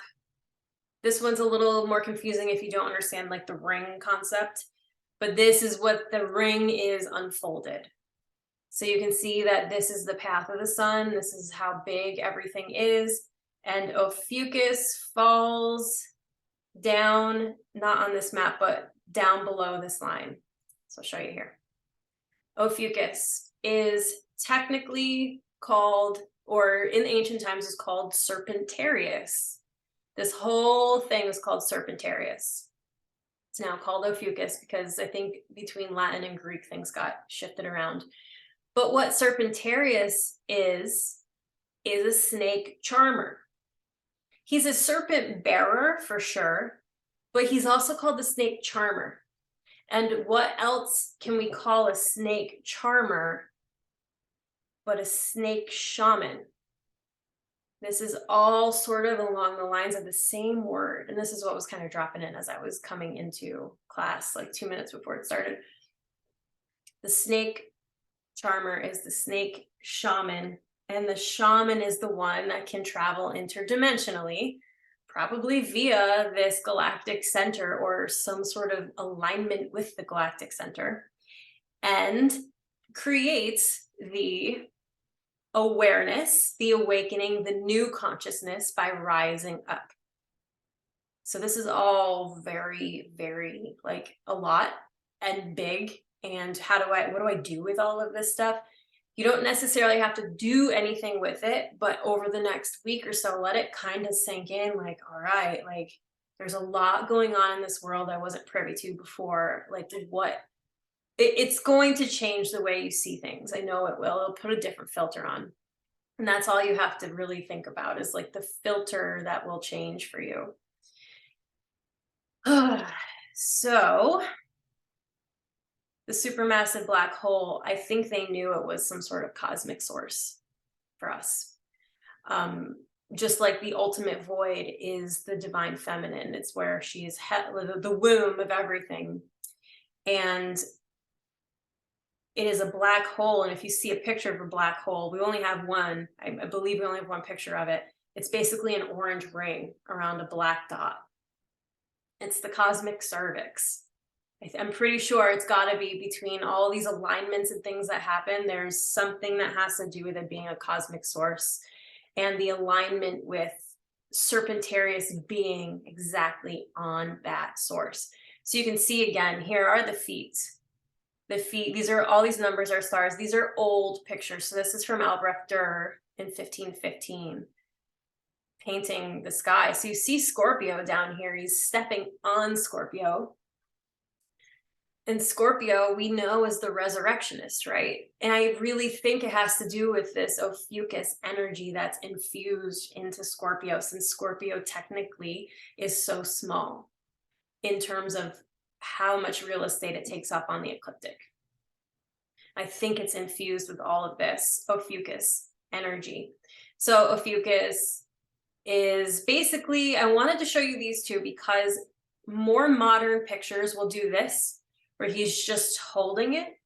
This one's a little more confusing if you don't understand like the ring concept, but this is what the ring is unfolded. So you can see that this is the path of the sun. This is how big everything is. And Ophiuchus falls down, not on this map, but down below this line. So I'll show you here. Ophiuchus is technically called, or in ancient times is called Serpentarius. This whole thing was called Serpentarius. It's now called Ophiuchus because I think between Latin and Greek things got shifted around. But what Serpentarius is a snake charmer. He's a serpent bearer for sure, but he's also called the snake charmer. And what else can we call a snake charmer but a snake shaman? This is all sort of along the lines of the same word. And this is what was kind of dropping in as I was coming into class, like 2 minutes before it started. The snake charmer is the snake shaman, and the shaman is the one that can travel interdimensionally, probably via this galactic center or some sort of alignment with the galactic center, and creates the awareness, the awakening, the new consciousness by rising up. So this is all very, very like a lot and big. And what do I do with all of this stuff? You don't necessarily have to do anything with it, but over the next week or so, let it kind of sink in, like, all right, like there's a lot going on in this world I wasn't privy to before. Like it's going to change the way you see things. I know it will. It'll put a different filter on. And that's all you have to really think about is like the filter that will change for you. So the supermassive black hole, I think they knew it was some sort of cosmic source for us. Just like the ultimate void is the divine feminine. It's where she is the womb of everything. And it is a black hole. And if you see a picture of a black hole, we only have one. I believe we only have one picture of it. It's basically an orange ring around a black dot. It's the cosmic cervix. I'm pretty sure it's got to be between all these alignments and things that happen. There's something that has to do with it being a cosmic source and the alignment with Serpentarius being exactly on that source. So you can see again, here are the feet. The feet, all these numbers are stars. These are old pictures. So this is from Albrecht Dürer in 1515, painting the sky. So you see Scorpio down here. He's stepping on Scorpio. And Scorpio, we know, is the resurrectionist, right? And I really think it has to do with this Ophiuchus energy that's infused into Scorpio, since Scorpio technically is so small in terms of how much real estate it takes up on the ecliptic. I think it's infused with all of this Ophiuchus energy. So Ophiuchus is basically, I wanted to show you these two because more modern pictures will do this, where he's just holding it.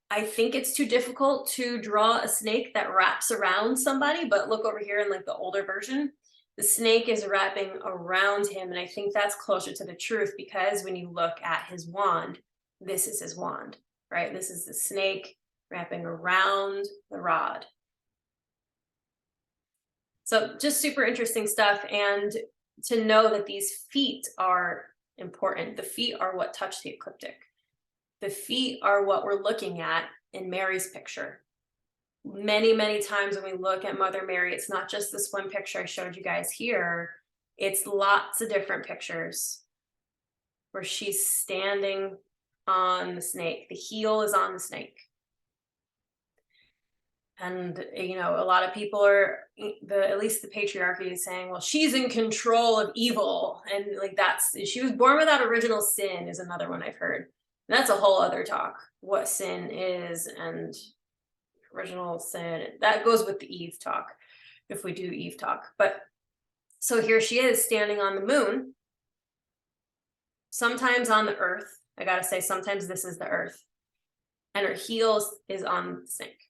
I think it's too difficult to draw a snake that wraps around somebody, but look over here in like the older version, the snake is wrapping around him. And I think that's closer to the truth because when you look at his wand, this is his wand, right? This is the snake wrapping around the rod. So just super interesting stuff. And to know that these feet are important. The feet are what touch the ecliptic. The feet are what we're looking at in Mary's picture. Many, many times when we look at Mother Mary, it's not just this one picture I showed you guys here. It's lots of different pictures where she's standing on the snake. The heel is on the snake. And, you know, a lot of people are, at least the patriarchy is saying, well, she's in control of evil. And like she was born without original sin is another one I've heard. And that's a whole other talk, what sin is and original sin. That goes with the Eve talk, if we do Eve talk. But so here she is standing on the moon, sometimes on the earth. I gotta say, sometimes this is the earth. And her heel is on the snake.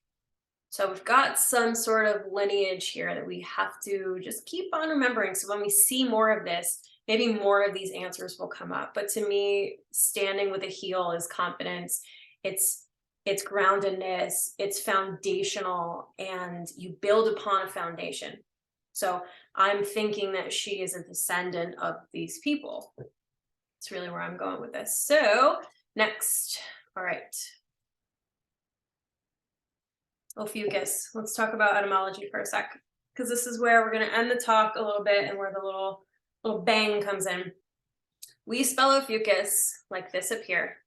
So we've got some sort of lineage here that we have to just keep on remembering. So when we see more of this, maybe more of these answers will come up. But to me, standing with a heel is confidence. It's groundedness. It's foundational, and you build upon a foundation. So I'm thinking that she is a descendant of these people. It's really where I'm going with this. So next, all right. Ophiuchus. Let's talk about etymology for a sec, because this is where we're going to end the talk a little bit and where the little little bang comes in. We spell Ophiuchus like this up here,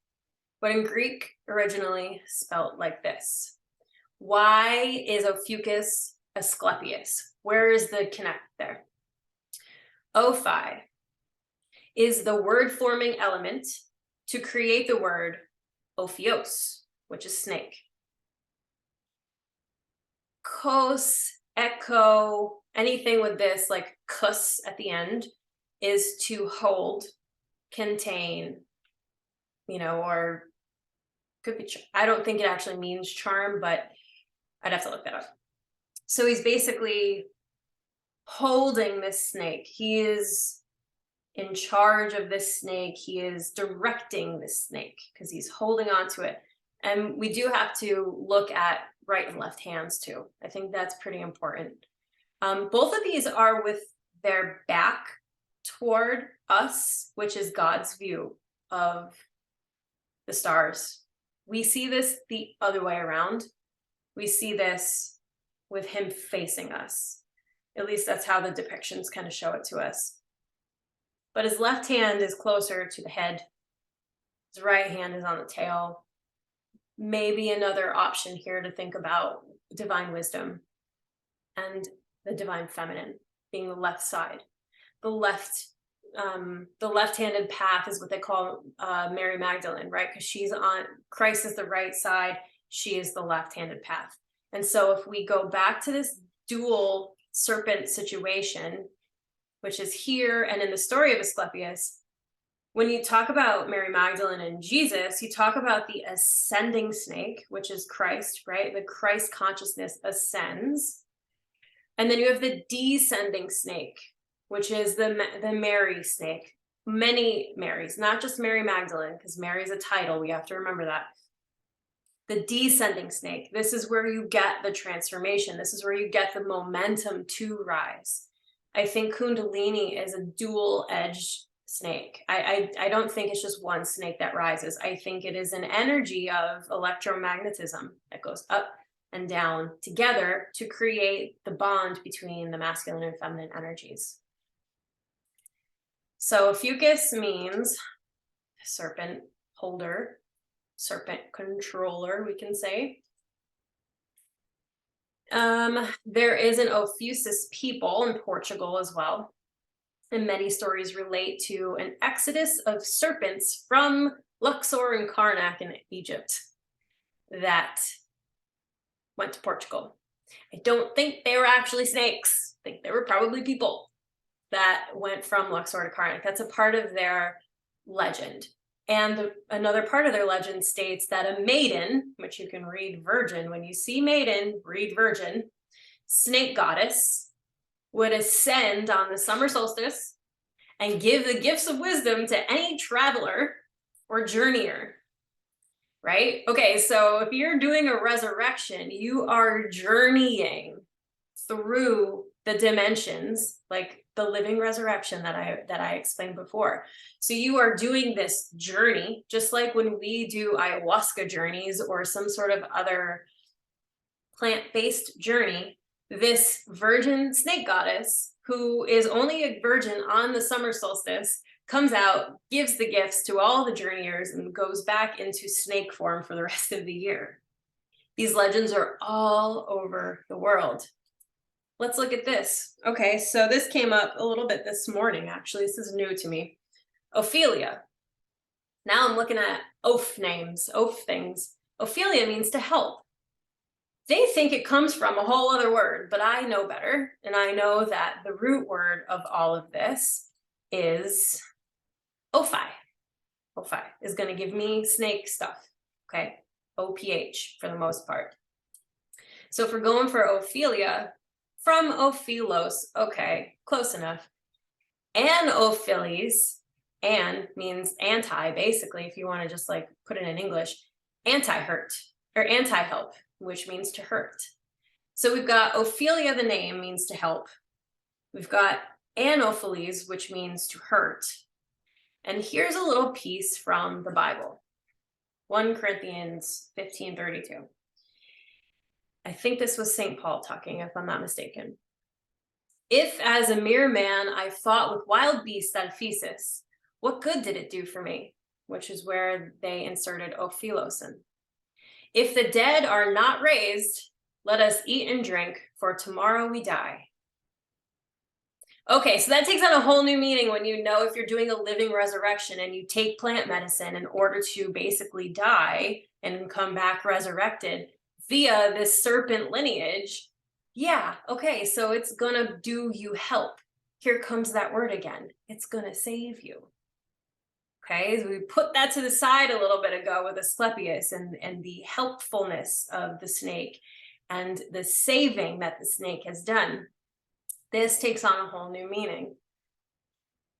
but in Greek originally spelled like this. Why is Ophiuchus Asclepius? Where is the connect there? Ophi is the word forming element to create the word Ophios, which is snake. Kos, echo, anything with this like kus at the end is to hold, contain, or could be, I don't think it actually means charm, but I'd have to look that up. So he's basically holding this snake. He is in charge of this snake. He is directing this snake because he's holding on to it. And we do have to look at right and left hands too. I think that's pretty important. Both of these are with their back toward us, which is God's view of the stars. We see this the other way around. We see this with him facing us. At least that's how the depictions kind of show it to us. But his left hand is closer to the head. His right hand is on the tail. Maybe another option here to think about divine wisdom and the divine feminine being the left side. The left-handed path is what they call Mary Magdalene, right? Because she's on, Christ is the right side, she is the left-handed path. And so if we go back to this dual serpent situation, which is here and in the story of Asclepius, when you talk about Mary Magdalene and Jesus, you talk about the ascending snake, which is Christ, right? The Christ consciousness ascends. And then you have the descending snake, which is the Mary snake. Many Marys, not just Mary Magdalene, because Mary is a title. We have to remember that. The descending snake, this is where you get the transformation. This is where you get the momentum to rise. I think Kundalini is a dual-edged snake. I don't think it's just one snake that rises. I think it is an energy of electromagnetism that goes up and down together to create the bond between the masculine and feminine energies. So Ophiuchus means serpent holder, serpent controller, we can say. There is an Ophiuchus people in Portugal as well. And many stories relate to an exodus of serpents from Luxor and Karnak in Egypt that went to Portugal. I don't think they were actually snakes. I think they were probably people that went from Luxor to Karnak. That's a part of their legend. And another part of their legend states that a maiden, which you can read virgin, when you see maiden, read virgin, snake goddess, would ascend on the summer solstice and give the gifts of wisdom to any traveler or journeyer, right? Okay, so if you're doing a resurrection, you are journeying through the dimensions, like the living resurrection that I explained before. So you are doing this journey, just like when we do ayahuasca journeys or some sort of other plant-based journey. This virgin snake goddess, who is only a virgin on the summer solstice, comes out, gives the gifts to all the journeyers, and goes back into snake form for the rest of the year. These legends are all over the world. Let's look at this. Okay, so this came up a little bit this morning, actually. This is new to me. Ophelia. Now I'm looking at oaf names, oaf things. Ophelia means to help. They think it comes from a whole other word, but I know better. And I know that the root word of all of this is Ophi. Ophi is going to give me snake stuff. Okay, OPH for the most part. So if we're going for Ophelia, from Ophilos, okay, close enough. Anophiles, an means anti, basically, if you want to just like put it in English, anti-hurt or anti-help, which means to hurt. So we've got Ophelia, the name, means to help. We've got Anophiles, which means to hurt. And here's a little piece from the Bible. 1 Corinthians 15:32. I think this was St. Paul talking, if I'm not mistaken. If as a mere man I fought with wild beasts at Ephesus, what good did it do for me? Which is where they inserted ophilosin. If the dead are not raised, let us eat and drink, for tomorrow we die. Okay, so that takes on a whole new meaning when you know if you're doing a living resurrection and you take plant medicine in order to basically die and come back resurrected via this serpent lineage. Yeah, okay, so it's gonna do you help. Here comes that word again. It's gonna save you. Okay, so we put that to the side a little bit ago with Asclepius and the helpfulness of the snake and the saving that the snake has done. This takes on a whole new meaning.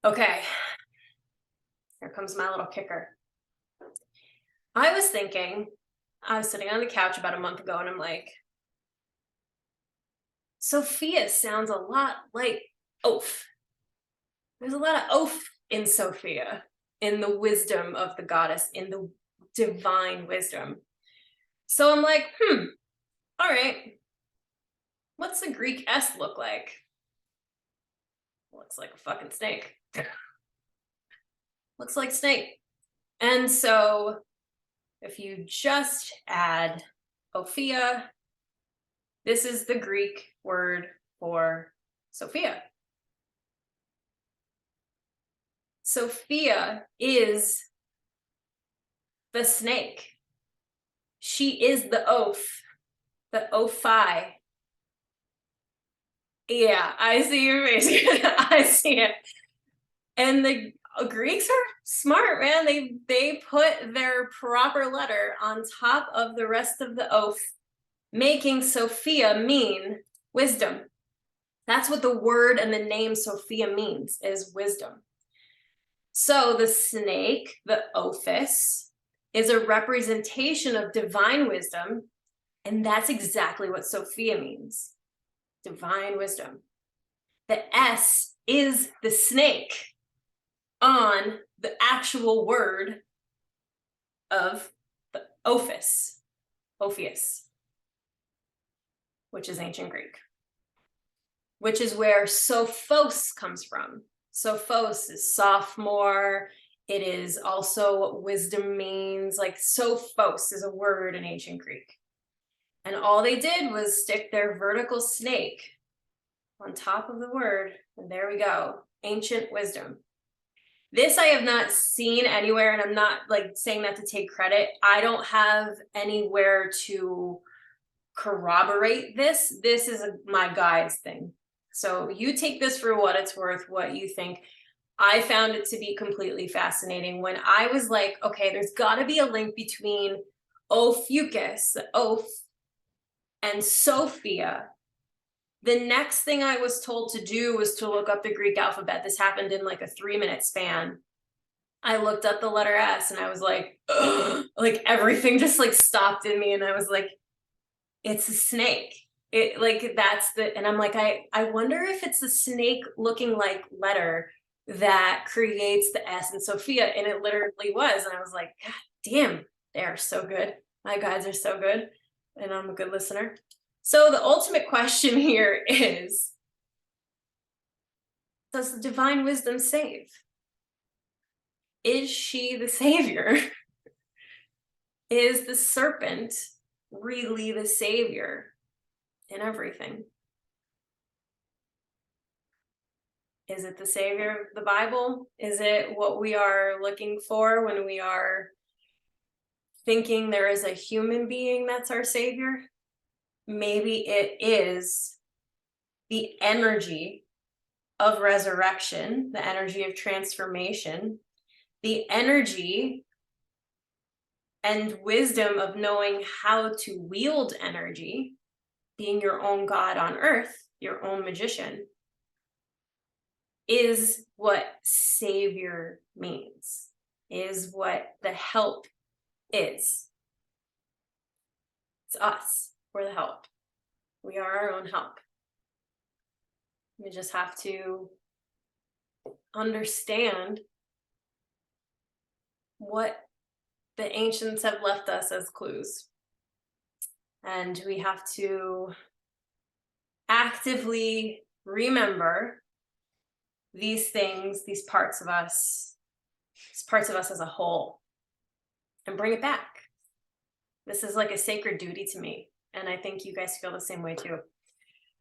Okay, here comes my little kicker. I was sitting on the couch about a month ago and I'm like, Sophia sounds a lot like oaf. There's a lot of oaf in Sophia, in the wisdom of the goddess, in the divine wisdom. So I'm like, all right, what's the Greek S look like? Looks like a fucking snake. Looks like snake. And so if you just add Ophia, this is the Greek word for Sophia. Sophia is the snake. She is the oaf, the ophi. Yeah, I see your face. I see it. And the Greeks are smart, man. They put their proper letter on top of the rest of the oaf, making Sophia mean wisdom. That's what the word and the name Sophia means, is wisdom. So the snake, the ophis, is a representation of divine wisdom, and that's exactly what Sophia means, divine wisdom. The S is the snake on the actual word of the ophis, Ophius, which is ancient Greek, which is where Sophos comes from. Sophos is sophomore. It is also what wisdom means. Like Sophos is a word in ancient Greek. And all they did was stick their vertical snake on top of the word. And there we go, ancient wisdom. This I have not seen anywhere, and I'm not like saying that to take credit. I don't have anywhere to corroborate this. This is my guide's thing. So you take this for what it's worth, what you think. I found it to be completely fascinating when I was like, okay, there's got to be a link between Ophiuchus, the oaf, and Sophia. The next thing I was told to do was to look up the Greek alphabet. This happened in like a 3-minute span. I looked up the letter S and I was like, ugh, like everything just like stopped in me. And I was like, it's a snake. It like, that's the, and I'm like, I wonder if it's a snake looking like letter that creates the S in Sophia. And it literally was. And I was like, God damn, they are so good. My guides are so good. And I'm a good listener. So the ultimate question here is, does the divine wisdom save? Is she the savior? Is the serpent really the savior in everything? Is it the savior of the Bible? Is it what we are looking for when we are thinking there is a human being that's our savior? Maybe it is the energy of resurrection, the energy of transformation, the energy and wisdom of knowing how to wield energy, being your own God on earth, your own magician, is what savior means, is what the help is. It's us. We're the help. We are our own help. We just have to understand what the ancients have left us as clues. And we have to actively remember these things, these parts of us as a whole, and bring it back. This is like a sacred duty to me, and I think you guys feel the same way too.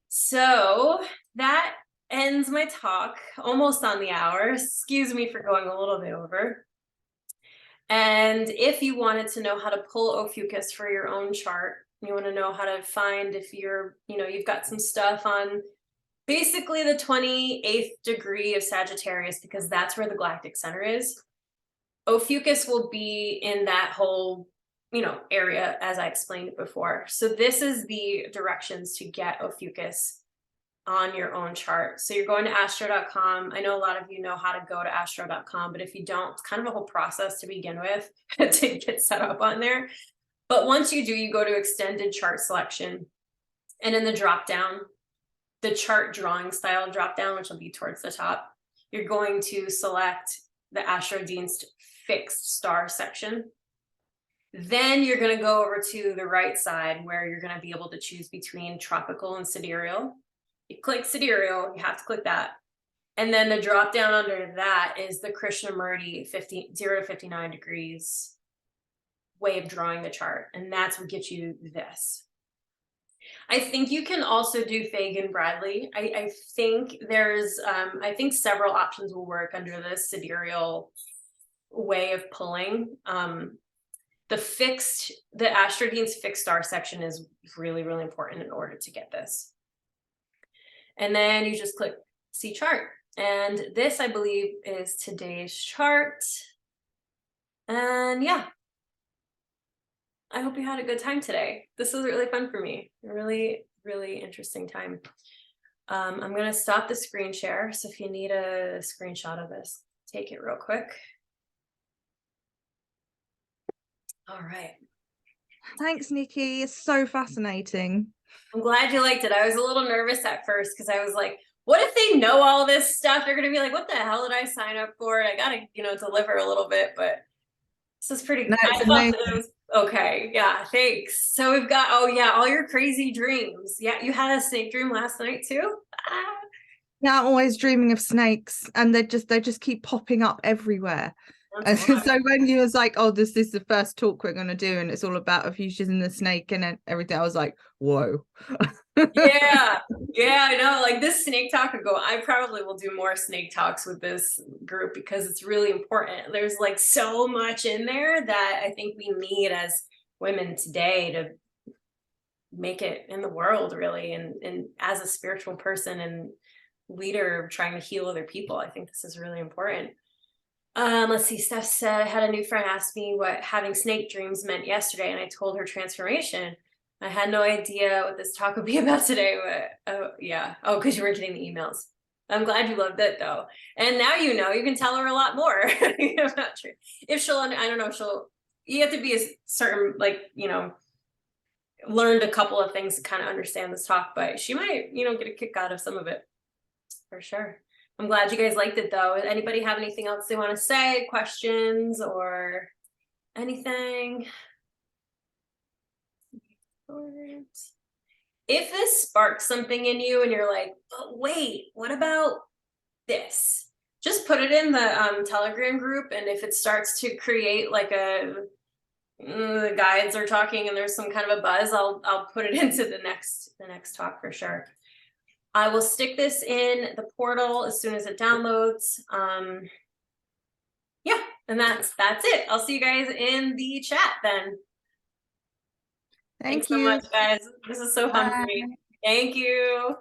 So that ends my talk, almost on the hour. Excuse me for going a little bit over. And if you wanted to know how to pull Ophiuchus for your own chart, you want to know how to find if you're, you've got some stuff on basically the 28th degree of Sagittarius, because that's where the galactic center is. Ophiuchus will be in that whole, area, as I explained before. So this is the directions to get Ophiuchus on your own chart. So you're going to astro.com. I know a lot of you know how to go to astro.com, but if you don't, it's kind of a whole process to begin with to get set up on there. But once you do, you go to extended chart selection, and in the drop down, the chart drawing style drop down, which will be towards the top, you're going to select the Astrodienst fixed star section. Then you're going to go over to the right side where you're going to be able to choose between tropical and sidereal. You click sidereal, you have to click that. And then the drop down under that is the Krishnamurti 0 to 59 degrees way of drawing the chart. And that's what gets you this. I think you can also do Fagin Bradley. I think there's, I think several options will work under the sidereal way of pulling. The Astrodienst fixed star section is really, really important in order to get this. And then you just click see chart. And this, I believe, is today's chart. And yeah, I hope you had a good time today. This was really fun for me. A really, really interesting time. I'm going to stop the screen share. So if you need a screenshot of this, take it real quick. All right.
Thanks, Nikki. It's so fascinating.
I'm glad you liked it. I was a little nervous at first because I was like, what if they know all this stuff? They're going to be like, what the hell did I sign up for? And I got to, deliver a little bit, but this is pretty good. I thought it was okay. Yeah, thanks. So we've got, oh yeah, all your crazy dreams. Yeah, you had a snake dream last night too?
Yeah, I'm always dreaming of snakes, and they just keep popping up everywhere. And so when you was like, oh, this is the first talk we're going to do, and it's all about Ophiuchus and the snake and everything, I was like, whoa.
yeah, I know. Like this snake talk could go, I probably will do more snake talks with this group because it's really important. There's like so much in there that I think we need as women today to make it in the world, really. And as a spiritual person and leader trying to heal other people, I think this is really important. Let's see, Steph said, I had a new friend ask me what having snake dreams meant yesterday, and I told her transformation. I had no idea what this talk would be about today, but oh yeah. Oh, because you weren't getting the emails. I'm glad you loved it though. And now you can tell her a lot more. About true. If she'll, I don't know, you have to be a certain, learned a couple of things to kind of understand this talk, but she might, get a kick out of some of it for sure. I'm glad you guys liked it though. Anybody have anything else they want to say, questions or anything? If this sparks something in you and you're like, but wait, what about this? Just put it in the Telegram group, and if it starts to create like the guides are talking and there's some kind of a buzz, I'll put it into the next talk for sure. I will stick this in the portal as soon as it downloads. Yeah, and that's it. I'll see you guys in the chat then. Thanks so much, guys. This is so fun for me. Thank you.